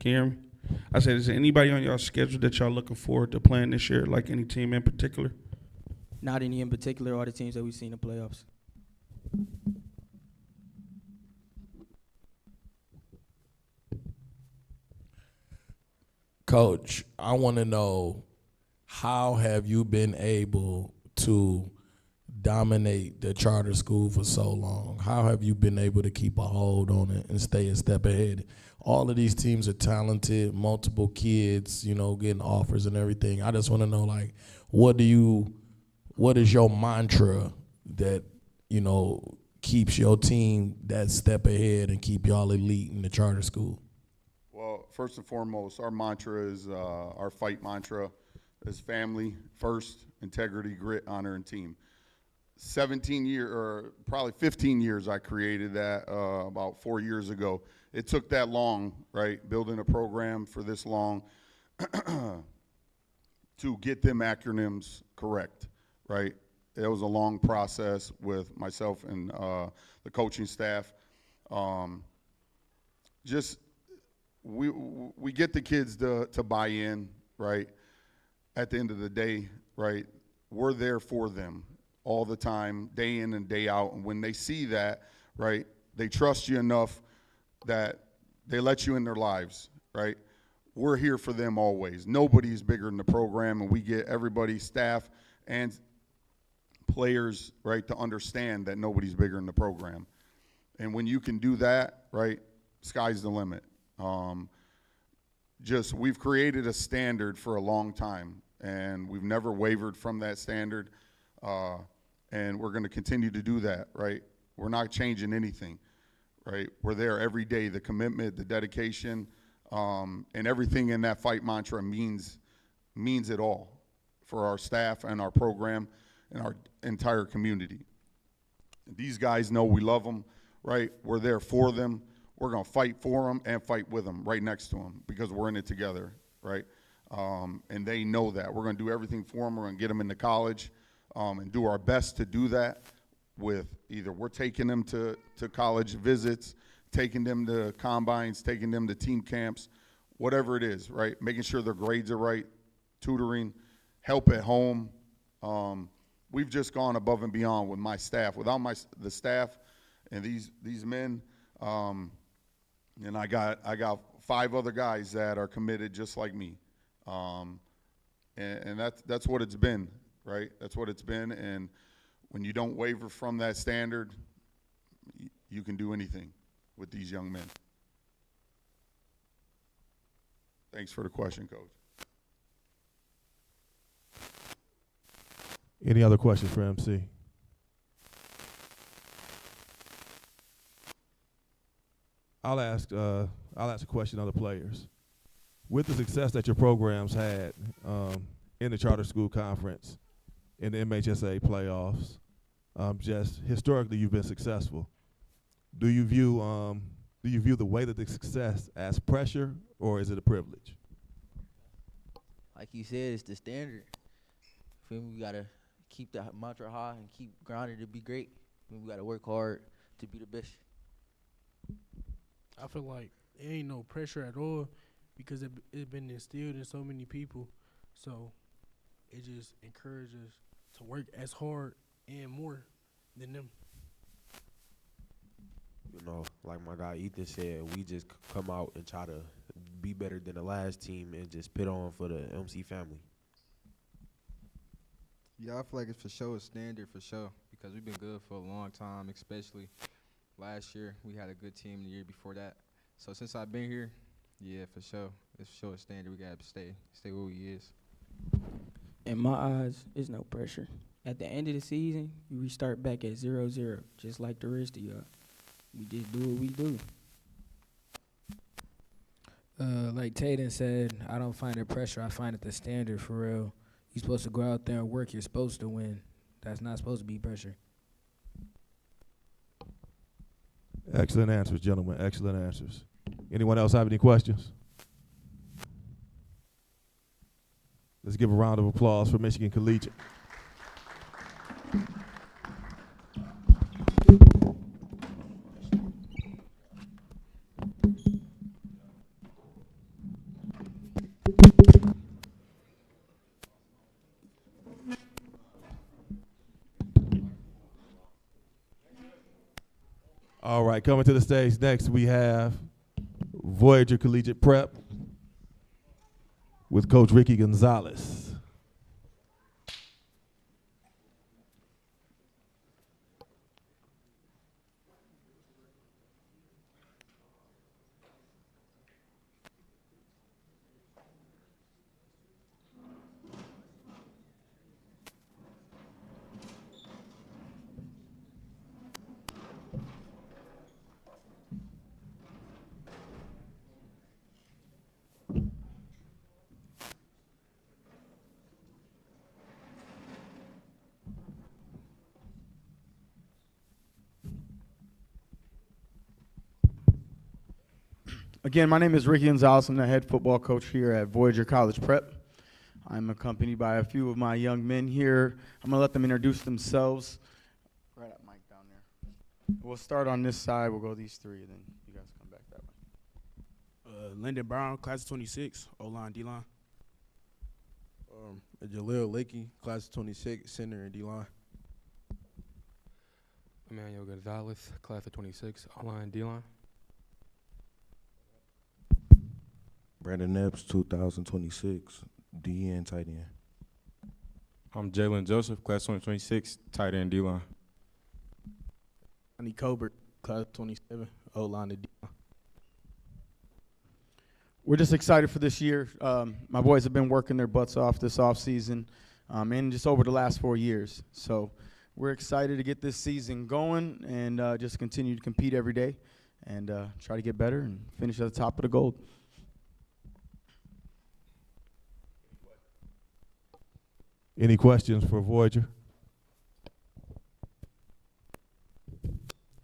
Can you hear me? I said, is there anybody on y'all schedule that y'all looking forward to playing this year, like any team in particular? Not any in particular, all the teams that we've seen in the playoffs. Coach, I want to know, how have you been able to dominate the charter school for so long? How have you been able to keep a hold on it and stay a step ahead? All of these teams are talented, multiple kids, you know, getting offers and everything. I just want to know, like, what is your mantra that, you know, keeps your team that step ahead and keep y'all elite in the charter school? Well, first and foremost, our mantra is, our fight mantra is family first, integrity, grit, honor, and team. 17 years, or probably 15 years, I created that about 4 years ago. It took that long, right, building a program for this long to get them acronyms correct, right? It was a long process with myself and the coaching staff. We get the kids to buy in, right? At the end of the day, right, we're there for them all the time, day in and day out. And when they see that, right, they trust you enough that they let you in their lives, right? We're here for them always. Nobody's bigger than the program, and we get everybody, staff and players, right, to understand that nobody's bigger than the program. And when you can do that, right, sky's the limit. We've created a standard for a long time, and we've never wavered from that standard, and we're going to continue to do that, right? We're not changing anything, right? We're there every day. The commitment, the dedication, and everything in that fight mantra means it all for our staff and our program and our entire community. These guys know we love them, right? We're there for them. We're going to fight for them and fight with them right next to them because we're in it together, right? And they know that. We're going to do everything for them. We're going to get them into college and do our best to do that with either we're taking them to college visits, taking them to combines, taking them to team camps, whatever it is, right? Making sure their grades are right, tutoring, help at home. We've just gone above and beyond with my staff. Without the staff and these men, and I got 5 other guys that are committed just like me, and that's what it's been, right? That's what it's been, and when you don't waver from that standard, you can do anything with these young men. Thanks for the question, Coach. Any other questions for MC? I'll ask a question of the players. With the success that your programs had in the charter school conference, in the MHSA playoffs, just historically you've been successful. Do you view the weight of the success as pressure, or is it a privilege? like you said, it's the standard. Feel me? We gotta keep that mantra high and keep grinding to be great. I mean, we gotta work hard to be the best. I feel like there ain't no pressure at all because it's been instilled in so many people. So it just encourages to work as hard and more than them. You know, like my guy Ethan said, we just come out and try to be better than the last team and just put on for the MC family. Yeah, I feel like it's for sure a standard for sure because we've been good for a long time, especially last year. We had a good team the year before that. So since I've been here, yeah, for sure. It's for sure a standard. We got to stay where we is. In my eyes, it's no pressure. At the end of the season, we restart back at 0-0, just like the rest of y'all. We just do what we do. Like Tatum said, I don't find it pressure. I find it the standard for real. You're supposed to go out there and work. You're supposed to win. That's not supposed to be pressure. Excellent answers, gentlemen. Excellent answers. Anyone else have any questions? Let's give a round of applause for Michigan Collegiate. All right, coming to the stage next, we have Voyager Collegiate Prep with Coach Ricky Gonzalez. Again, my name is Ricky Gonzalez. I'm the head football coach here at Voyager College Prep. I'm accompanied by a few of my young men here. I'm going to let them introduce themselves. Right up, Mike, down there. We'll start on this side. We'll go these three, and then you guys come back that way. Lyndon Brown, class of 26, O-line, D-line. Jaleel Lakey, class of 26, center and D-line. Emmanuel Gonzalez, class of 26, O-line, D-line. Brandon Epps, 2026, D and tight end. I'm Jalen Joseph, class 2026, tight end D-line. Johnny Colbert, class 27, O-line to D-line. We're just excited for this year. My boys have been working their butts off this offseason and just over the last 4 years. So we're excited to get this season going and just continue to compete every day and try to get better and finish at the top of the gold. Any questions for Voyager?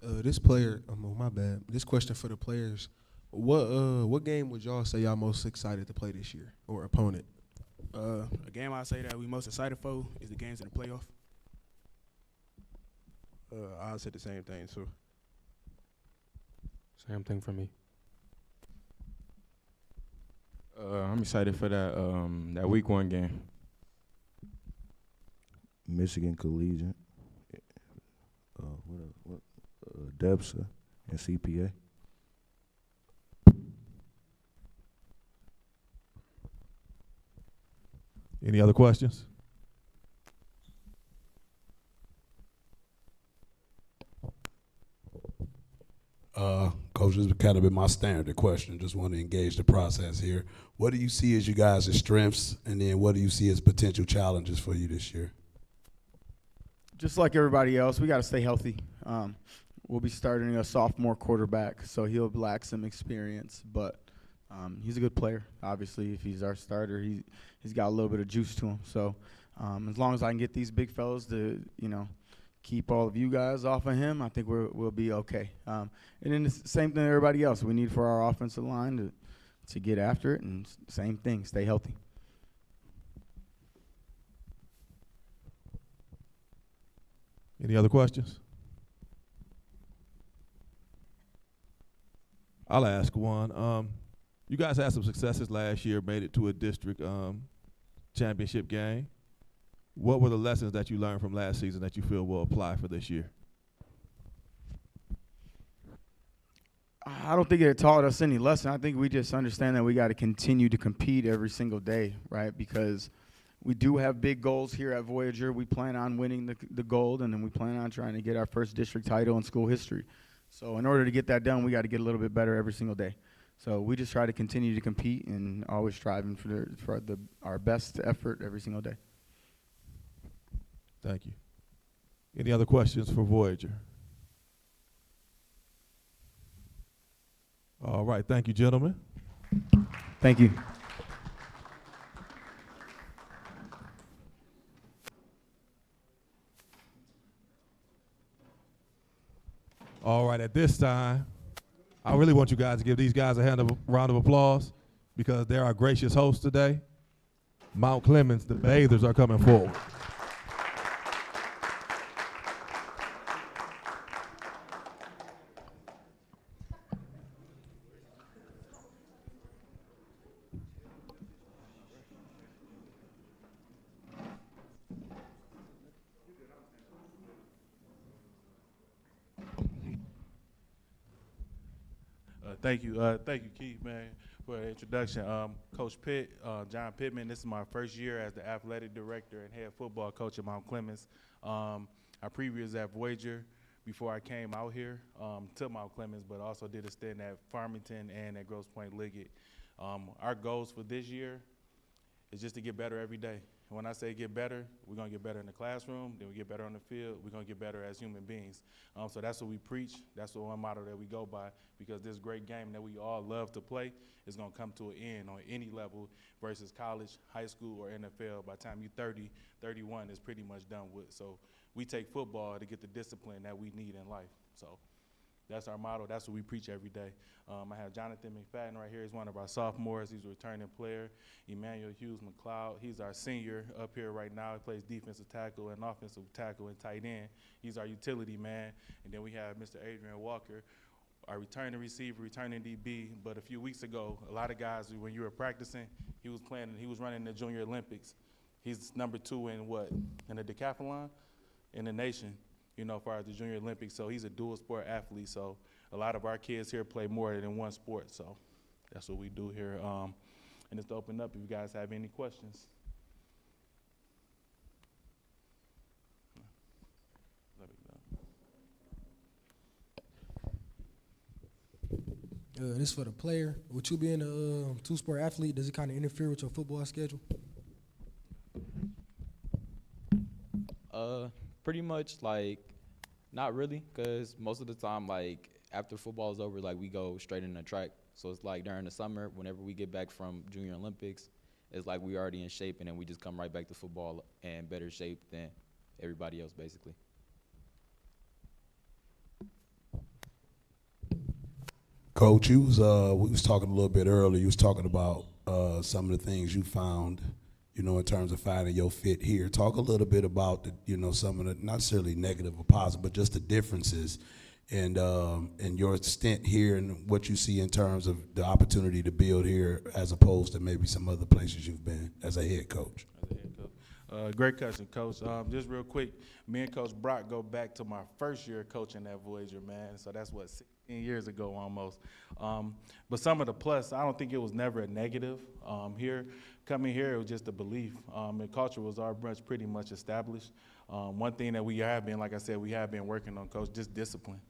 This player, my bad. This question for the players. What game would y'all say y'all most excited to play this year or opponent? A game I say that we most excited for is the games in the playoff. I'll say the same thing, too. Same thing for me. I'm excited for that week 1 game. Michigan Collegiate, DEPSA, and CPA. Any other questions? Coach, this has kind of been my standard question. Just want to engage the process here. What do you see as you guys' strengths, and then what do you see as potential challenges for you this year? Just like everybody else, we got to stay healthy. We'll be starting a sophomore quarterback, so he'll lack some experience, but he's a good player. Obviously, if he's our starter, he's got a little bit of juice to him. So as long as I can get these big fellas to, keep all of you guys off of him, I think we'll be okay. And then the same thing everybody else. We need for our offensive line to get after it, and same thing, stay healthy. Any other questions? I'll ask one. You guys had some successes last year, made it to a district championship game. What were the lessons that you learned from last season that you feel will apply for this year? I don't think it taught us any lesson. I think we just understand that we got to continue to compete every single day, right? Because we do have big goals here at Voyager. We plan on winning the gold, and then we plan on trying to get our first district title in school history. So in order to get that done, we got to get a little bit better every single day. So we just try to continue to compete and always striving for our best effort every single day. Thank you. Any other questions for Voyager? All right, thank you, gentlemen. Thank you. All right, at this time, I really want you guys to give these guys a round of applause because they're our gracious hosts today. Mount Clemens, the Bathers are coming forward. Thank you, Keith, man, for the introduction. Coach Pitt, John Pittman, this is my first year as the athletic director and head football coach at Mount Clemens. I previous at Voyager before I came out here to Mount Clemens, but also did a stint at Farmington and at Grosse Pointe Liggett. Our goals for this year is just to get better every day. And when I say get better, we're going to get better in the classroom, then we get better on the field, we're going to get better as human beings. So that's what we preach. That's the one motto that we go by, because this great game that we all love to play is going to come to an end on any level versus college, high school, or NFL. By the time you're 30, 31, it's pretty much done with. So we take football to get the discipline that we need in life. So that's our motto. That's what we preach every day. I have Jonathan McFadden right here. He's one of our sophomores. He's a returning player. Emmanuel Hughes McLeod. He's our senior up here right now. He plays defensive tackle and offensive tackle and tight end. He's our utility man. And then we have Mr. Adrian Walker, our returning receiver, returning DB. But a few weeks ago, a lot of guys, when you were practicing, he was running the Junior Olympics. He's number 2 in in the decathlon in the nation, as far as the Junior Olympics. So he's a dual sport athlete. So a lot of our kids here play more than one sport. So that's what we do here. And just to open up if you guys have any questions. This for the player. With you being a two-sport athlete, does it kind of interfere with your football schedule? Pretty much, not really, because most of the time, after football is over, we go straight in the track. So it's during the summer, whenever we get back from Junior Olympics, it's we already in shape, and then we just come right back to football in better shape than everybody else, basically. Coach, we was talking a little bit earlier. You was talking about some of the things you found, in terms of finding your fit here. Talk a little bit about some of the, not necessarily negative or positive, but just the differences and your stint here and what you see in terms of the opportunity to build here as opposed to maybe some other places you've been as a head coach. Great question, Coach. Just real quick, me and Coach Brock go back to my first year coaching at Voyager, man. So that's 16 years ago almost. But some of the plus, I don't think it was never a negative here. Coming here, it was just a belief. The culture was pretty much established. One thing that we have been, like I said, we have been working on, Coach, just discipline.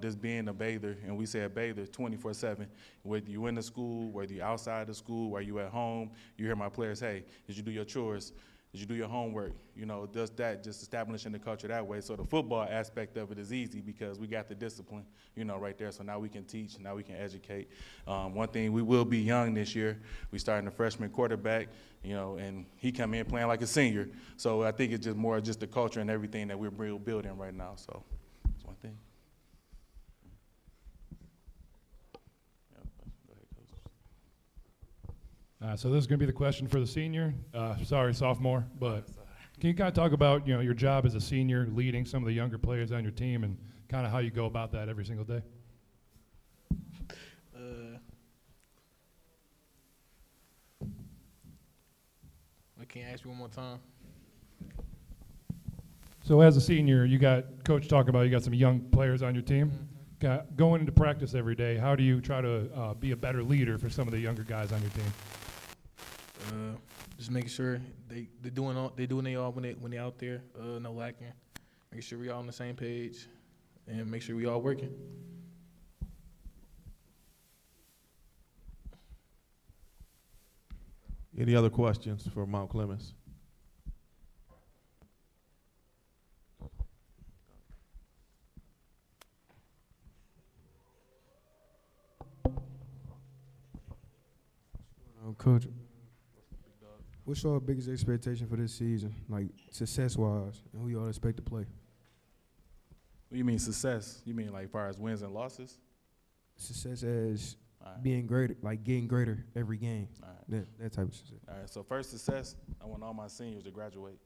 Just being a bather, and we say a bather 24/7. Whether you in the school, whether you outside the school, whether you at home, you hear my players, hey, did you do your chores? Did you do your homework? Does that, just establishing the culture that way. So the football aspect of it is easy because we got the discipline, right there. So now we can teach, now we can educate. One thing, we will be young this year. We starting a freshman quarterback, and he come in playing like a senior. So I think it's just more just the culture and everything that we're building right now. So that's one thing. So this is going to be the question for the senior. Sorry, sophomore, but Can you kind of talk about, your job as a senior, leading some of the younger players on your team, and kind of how you go about that every single day? Can you ask me one more time? So as a senior, you got Coach talking about you got some young players on your team. Going into practice every day, how do you try to be a better leader for some of the younger guys on your team? Just making sure they doing they all when they out there, no lacking. Making sure we all on the same page, and make sure we all working. Any other questions for Mount Clemens? Coach, what's your biggest expectation for this season, like success-wise, and who y'all expect to play? What do you mean success? You mean like far as wins and losses? Success as being greater, like getting greater every game, that type of success. All right, so first success, I want all my seniors to graduate.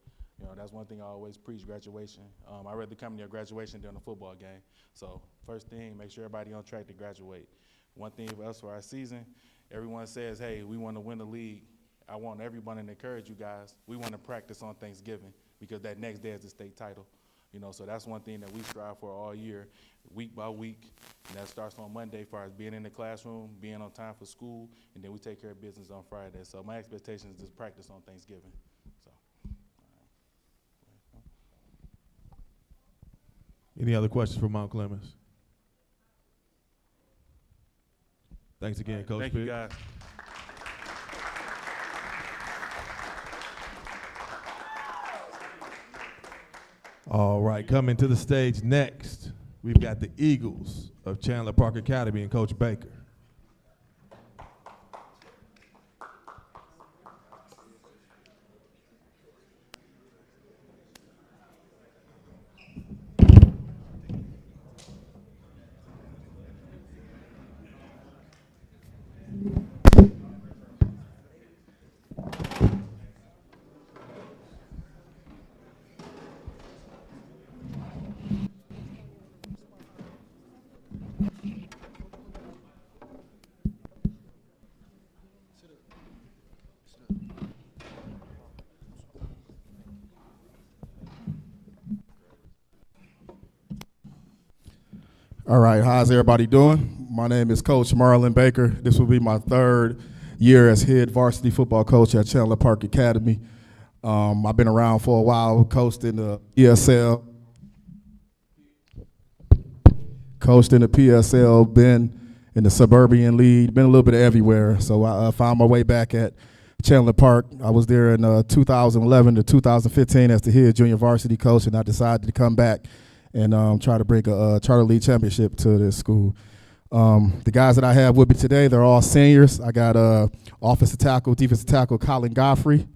That's one thing I always preach, graduation. I'd rather come to your graduation than a football game. So first thing, make sure everybody on track to graduate. One thing for us for our season, everyone says, hey, we want to win the league. I want everyone to encourage you guys. We want to practice on Thanksgiving because that next day is the state title. So that's one thing that we strive for all year, week by week. And that starts on Monday as far as being in the classroom, being on time for school, and then we take care of business on Friday. So my expectation is to practice on Thanksgiving. So, Any other questions for Mount Clemens? Thanks again, Coach. Thank you, guys. All right, coming to the stage next, we've got the Eagles of Chandler Park Academy and Coach Baker. All right, how's everybody doing? My name is Coach Marlon Baker. This will be my third year as head varsity football coach at Chandler Park Academy. I've been around for a while, coached in the PSL, been in the Suburban League, been a little bit everywhere. So I found my way back at Chandler Park. I was there in 2011 to 2015 as the head junior varsity coach, and I decided to come back and try to bring a Charter League championship to this school. The guys that I have with me today, they're all seniors. I got offensive tackle, defensive tackle, Colin Godfrey.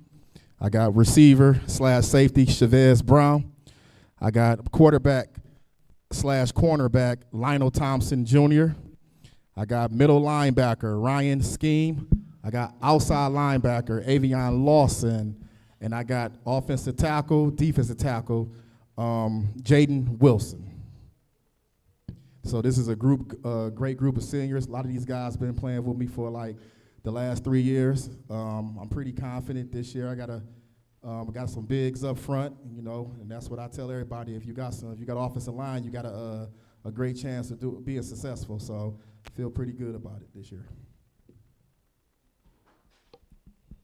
I got receiver / safety, Chavez Brown. I got quarterback / cornerback, Lionel Thompson Jr. I got middle linebacker, Ryan Scheme. I got outside linebacker, Avion Lawson. And I got offensive tackle, defensive tackle, Jaden Wilson. So this is a great group of seniors. A lot of these guys been playing with me for like the last 3 years. I'm pretty confident this year. I got some bigs up front, and that's what I tell everybody. If you got offensive line, you got a great chance of being successful. So I feel pretty good about it this year.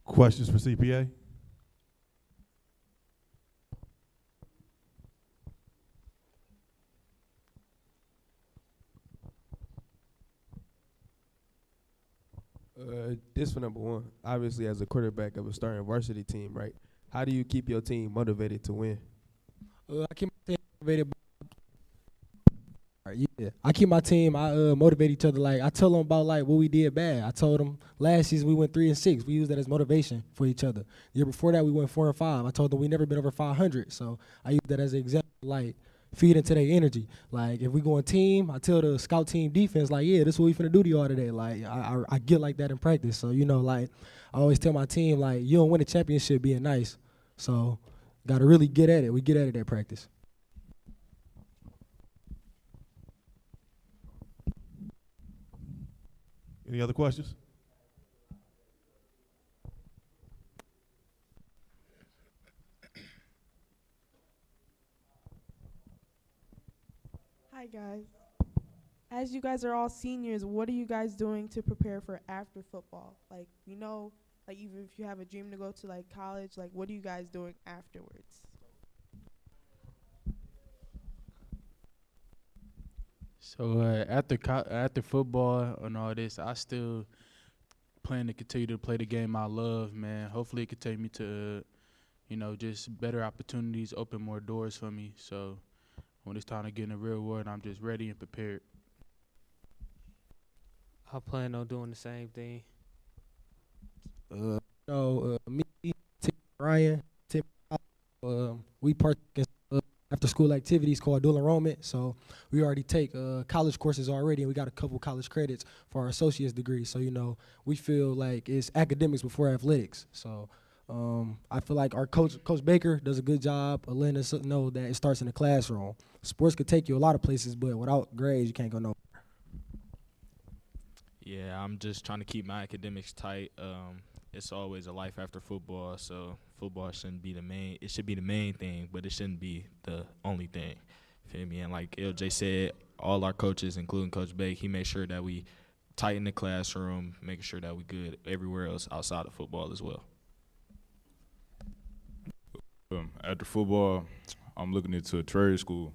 Questions for CPA? This for number one. Obviously, as a quarterback of a starting varsity team, right? How do you keep your team motivated to win? I keep my team motivated. I keep my team. I motivate each other. Like I tell them about like what we did bad. I told them last season we went 3-6. We used that as motivation for each other. The year before that we went 4-5. I told them we never been over 500. So I use that as an example. Like feed into their energy. Like if we go on team, I tell the scout team defense like, yeah, this is what we finna do to y'all today. Like I get like that in practice. So like I always tell my team like you don't win a championship being nice. So Got to really get at it. We get at it at practice. Any other questions? Hi guys. As you guys are all seniors, what are you guys doing to prepare for after football? Like, you know, like even if you have a dream to go to like college, like what are you guys doing afterwards? So after football and all this, I still plan to continue to play the game I love, man. Hopefully it could take me to, just better opportunities, open more doors for me. So when it's time to get in the real world, I'm just ready and prepared. I plan on doing the same thing. Me, Tim, Ryan, Tim, we partake in after school activities called dual enrollment. So we already take college courses already, and we got a couple college credits for our associate's degree. So, we feel like it's academics before athletics. So I feel like our Coach Baker does a good job of letting us know that it starts in the classroom. Sports could take you a lot of places, but without grades, you can't go nowhere. Yeah, I'm just trying to keep my academics tight. It's always a life after football, so football shouldn't be the main. It should be the main thing, but it shouldn't be the only thing. Feel me? And like LJ said, all our coaches, including Coach Bake, he made sure that we tighten the classroom, making sure that we good everywhere else outside of football as well. After football, I'm looking into a trade school.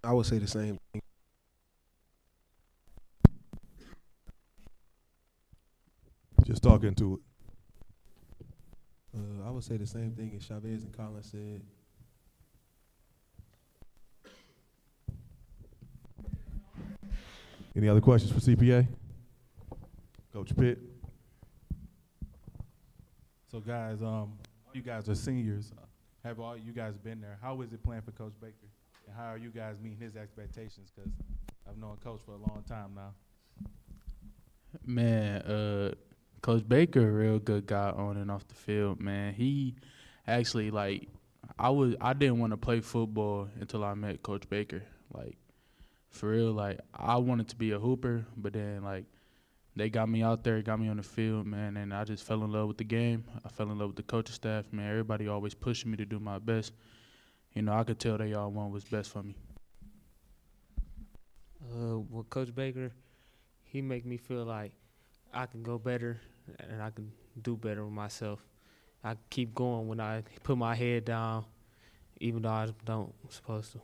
I would say the same thing. Just talking to it. I would say the same thing as Chavez and Collins said. Any other questions for CPA? Coach Pitt? So guys, you guys are seniors. Have all you guys been there? How is it playing for Coach Baker? And how are you guys meeting his expectations? Because I've known Coach for a long time now. Man, Coach Baker, a real good guy on and off the field, man. He actually, I didn't want to play football until I met Coach Baker. For real, I wanted to be a hooper, but then, they got me out there, got me on the field, man, and I just fell in love with the game. I fell in love with the coaching staff, man. Everybody always pushing me to do my best. I could tell they all want what's best for me. With Coach Baker, he make me feel like I can go better and I can do better with myself. I keep going when I put my head down, even though I don't supposed to.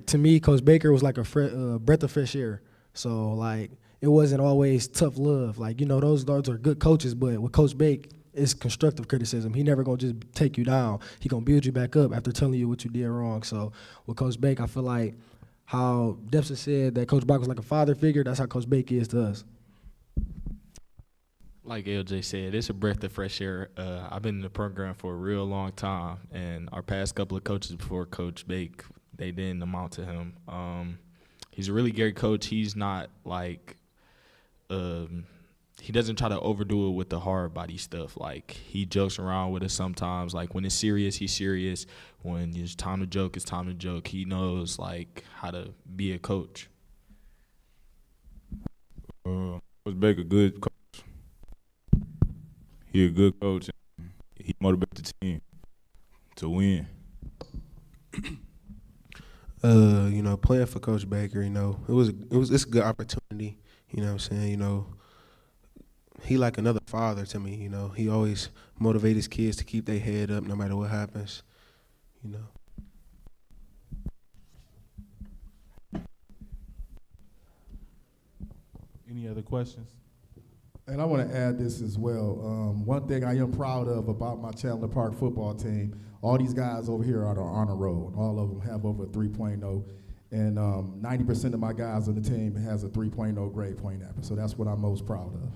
To me, Coach Baker was like a breath of fresh air. So, it wasn't always tough love. Those are good coaches, but with Coach Bake, it's constructive criticism. He never going to just take you down. He going to build you back up after telling you what you did wrong. So, with Coach Bake, I feel like how Dempsey said that Coach Brock was like a father figure, that's how Coach Bake is to us. Like LJ said, it's a breath of fresh air. I've been in the program for a real long time, and our past couple of coaches before Coach Bake, they didn't amount to him. He's a really great coach. He's not he doesn't try to overdo it with the hard body stuff. He jokes around with us sometimes. When it's serious, he's serious. When it's time to joke, it's time to joke. He knows how to be a coach. Coach Baker, good coach. He a good coach. He motivates the team to win. Playing for Coach Baker, it's a good opportunity. You know what I'm saying? He like another father to me. He always motivate his kids to keep their head up no matter what happens. Any other questions? And I want to add this as well. One thing I am proud of about my Chandler Park football team, all these guys over here are on a roll. All of them have over a 3.0. And 90% of my guys on the team has a 3.0 grade point average. So that's what I'm most proud of.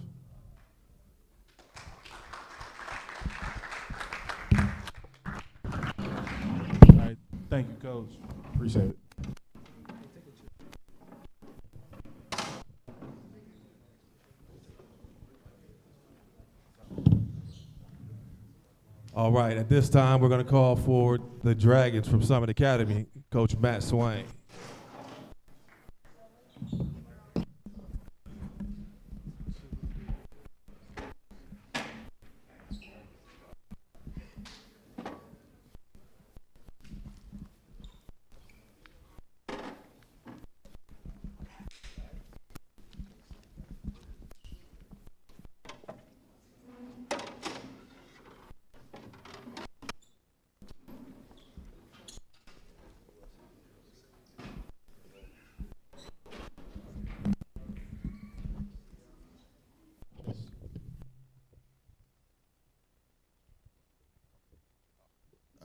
All right. Thank you, Coach. Appreciate it. All right, at this time, we're going to call for the Dragons from Summit Academy, Coach Matt Swain.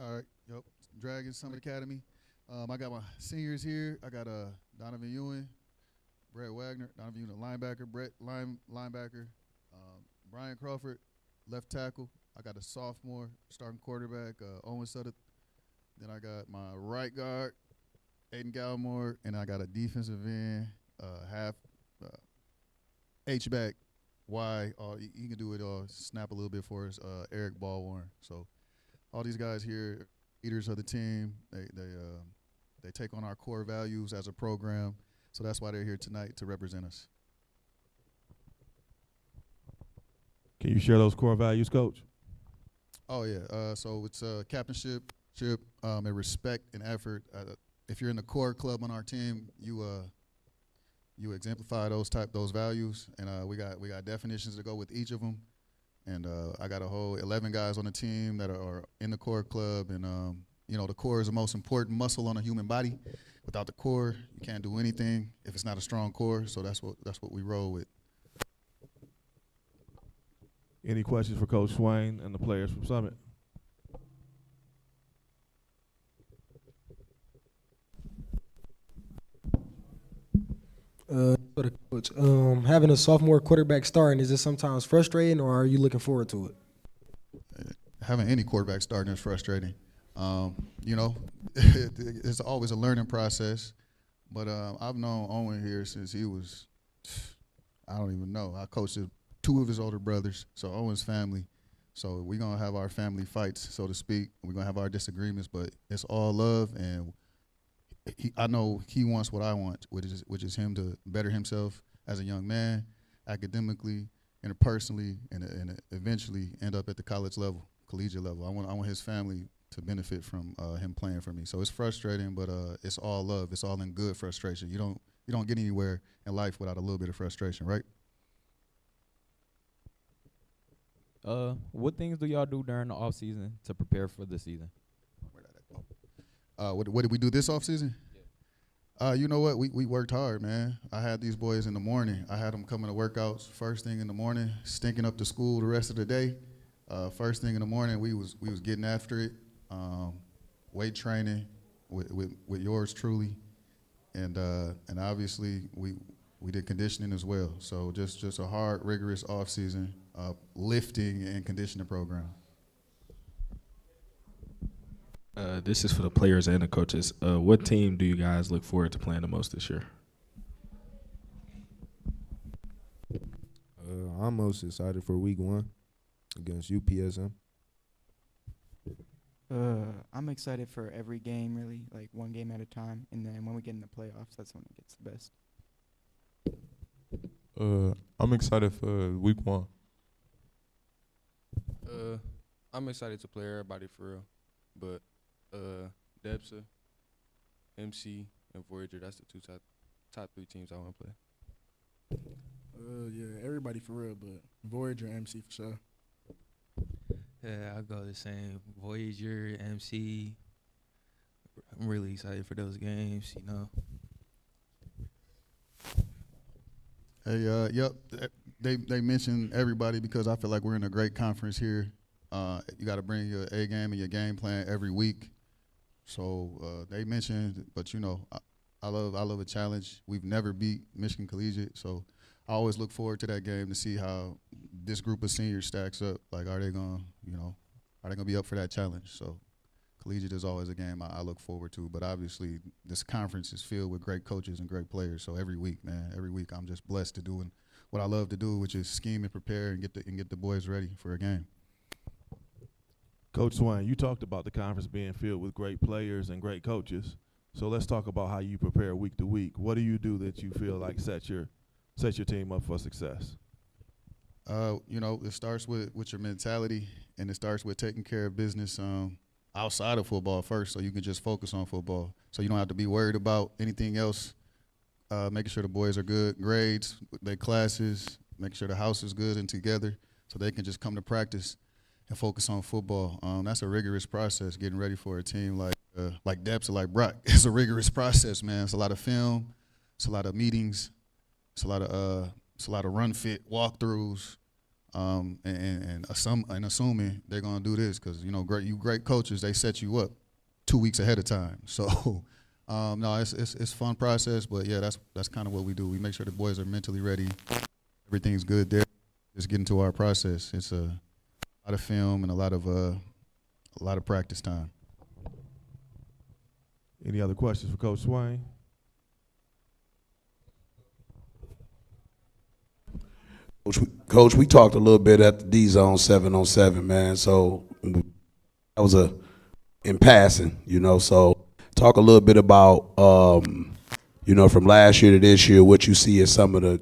All right, yep, Dragons Summit Academy. I got my seniors here. I got Donovan Ewing, Brett Wagner, Donovan Ewing, linebacker, Brett linebacker, Brian Crawford, left tackle. I got a sophomore starting quarterback, Owen Sutter. Then I got my right guard, Aiden Gallimore, and I got a defensive end, half H-back, Y. He can do it all, snap a little bit for us, Eric Ballwarn. So all these guys here, leaders of the team, they take on our core values as a program. So that's why they're here tonight, to represent us. Can you share those core values, Coach? Oh, yeah. So it's captainship, and respect and effort. If you're in the core club on our team, you exemplify those values, and we got definitions to go with each of them. And I got a whole 11 guys on the team that are in the core club, and the core is the most important muscle on a human body. Without the core, you can't do anything if it's not a strong core. So that's what we roll with. Any questions for Coach Swain and the players from Summit? For the coach, having a sophomore quarterback starting, is this sometimes frustrating, or are you looking forward to it? Having any quarterback starting is frustrating. It's always a learning process. But I've known Owen here since he was, I don't even know. I coached two of his older brothers, so Owen's family. So we're going to have our family fights, so to speak. We're going to have our disagreements, but it's all love, and I know he wants what I want, which is him to better himself as a young man, academically, interpersonally, and eventually end up at the college level, collegiate level. I want his family to benefit from him playing for me. So it's frustrating, but it's all love. It's all in good frustration. You don't get anywhere in life without a little bit of frustration, right? What things do y'all do during the off season to prepare for the season? What did we do this off season? Yeah. You know what? We worked hard, man. I had these boys in the morning. I had them coming to workouts first thing in the morning, stinking up the school the rest of the day. First thing in the morning, we was getting after it, weight training with yours truly, and obviously we did conditioning as well. So just a hard, rigorous off season, lifting and conditioning program. This is for the players and the coaches. What team do you guys look forward to playing the most this year? I'm most excited for week 1 against UPSM. I'm excited for every game, really, like one game at a time. And then when we get in the playoffs, that's when it gets the best. I'm excited for week 1. I'm excited to play everybody for real. But Debsa, MC, and Voyager, that's the top 3 teams I want to play. Yeah, everybody for real, but Voyager, MC for sure. Yeah, I'll go the same. Voyager, MC. I'm really excited for those games, you know. Hey, yep, they mentioned everybody because I feel like we're in a great conference here. You got to bring your A game and your game plan every week. So they mentioned, but I love a challenge. We've never beat Michigan Collegiate, so I always look forward to that game to see how this group of seniors stacks up. Like, are they gonna be up for that challenge? So Collegiate is always a game I look forward to. But obviously, this conference is filled with great coaches and great players. So every week, I'm just blessed to doing what I love to do, which is scheme and prepare and get the boys ready for a game. Coach Swain, you talked about the conference being filled with great players and great coaches. So let's talk about how you prepare week to week. What do you do that you feel like sets your team up for success? It starts with your mentality, and it starts with taking care of business outside of football first, so you can just focus on football. So you don't have to be worried about anything else. Making sure the boys are good, grades, their classes, making sure the house is good and together, so they can just come to practice and focus on football. That's a rigorous process, getting ready for a team like Debs or like Brock. It's a rigorous process, man. It's a lot of film, it's a lot of meetings, it's a lot of run fit walkthroughs, and assuming they're gonna do this, because great coaches, they set you up 2 weeks ahead of time. So no, it's a fun process, but yeah, that's kind of what we do. We make sure the boys are mentally ready, everything's good there. Just get into our process. It's a lot of film and a lot of practice time. Any other questions for Coach Swain? Coach, we talked a little bit at the D-Zone 7-on-7, man. So that was in passing, So talk a little bit about, from last year to this year, what you see as some of the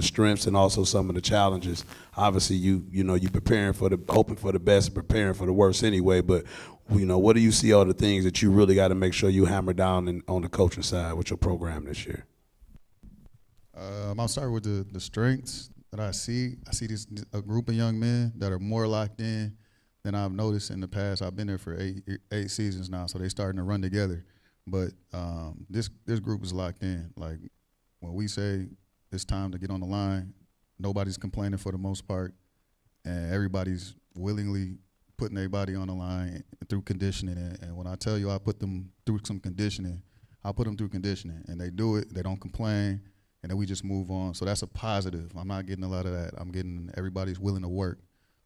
strengths and also some of the challenges. Obviously, you preparing hoping for the best, preparing for the worst anyway. But what do you see all the things that you really got to make sure you hammer down on the coaching side with your program this year? I'll start with the strengths that I see. I see a group of young men that are more locked in than I've noticed in the past. I've been there for eight seasons now, so they're starting to run together. But this group is locked in. Like, when we say it's time to get on the line, nobody's complaining for the most part, and everybody's willingly putting their body on the line through conditioning. And when I tell you I put them through some conditioning, I put them through conditioning, and they do it. They don't complain, and then we just move on. So that's a positive. I'm not getting a lot of that. I'm getting everybody's willing to work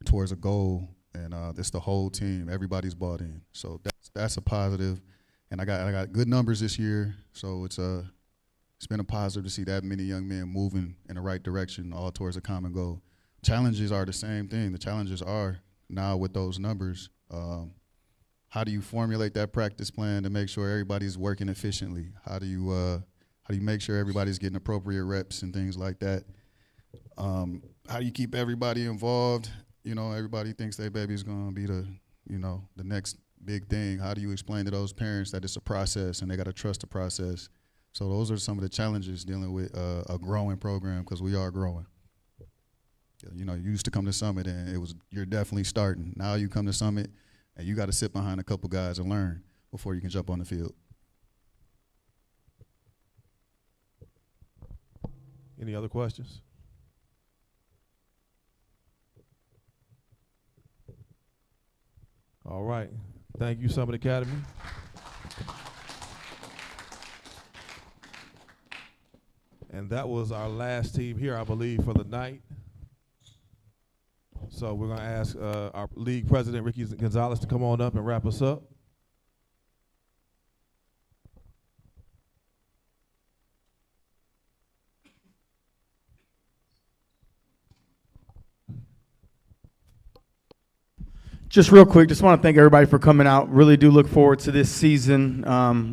towards a goal, and it's the whole team. Everybody's bought in. So that's a positive. And I got good numbers this year, so it's been a positive to see that many young men moving in the right direction, all towards a common goal. Challenges are the same thing. The challenges are now with those numbers. How do you formulate that practice plan to make sure everybody's working efficiently? How do you make sure everybody's getting appropriate reps and things like that? How do you keep everybody involved? Everybody thinks their baby's gonna be the next big thing. How do you explain to those parents that it's a process and they got to trust the process? So those are some of the challenges dealing with a growing program, because we are growing. You used to come to Summit and you're definitely starting. Now you come to Summit and you got to sit behind a couple guys and learn before you can jump on the field. Any other questions? All right. Thank you, Summit Academy. And that was our last team here, I believe, for the night. So we're going to ask our league president, Ricky Gonzalez, to come on up and wrap us up. Just real quick, just want to thank everybody for coming out. Really do look forward to this season.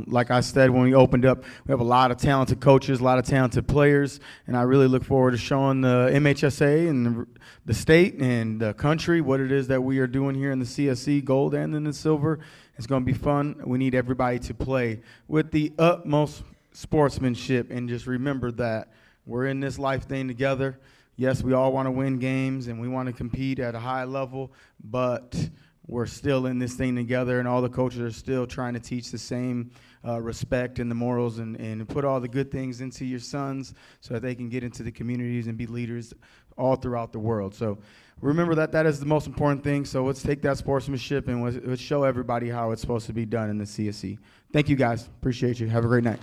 Like I said when we opened up, we have a lot of talented coaches, a lot of talented players, and I really look forward to showing the MHSA and the state and the country what it is that we are doing here in the CSC Gold and in the Silver. It's going to be fun. We need everybody to play with the utmost sportsmanship, and just remember that we're in this life thing together. Yes, we all want to win games and we want to compete at a high level, but we're still in this thing together, and all the coaches are still trying to teach the same respect and the morals and put all the good things into your sons so that they can get into the communities and be leaders all throughout the world. So remember that is the most important thing. So let's take that sportsmanship and let's show everybody how it's supposed to be done in the CSC. Thank you, guys. Appreciate you. Have a great night.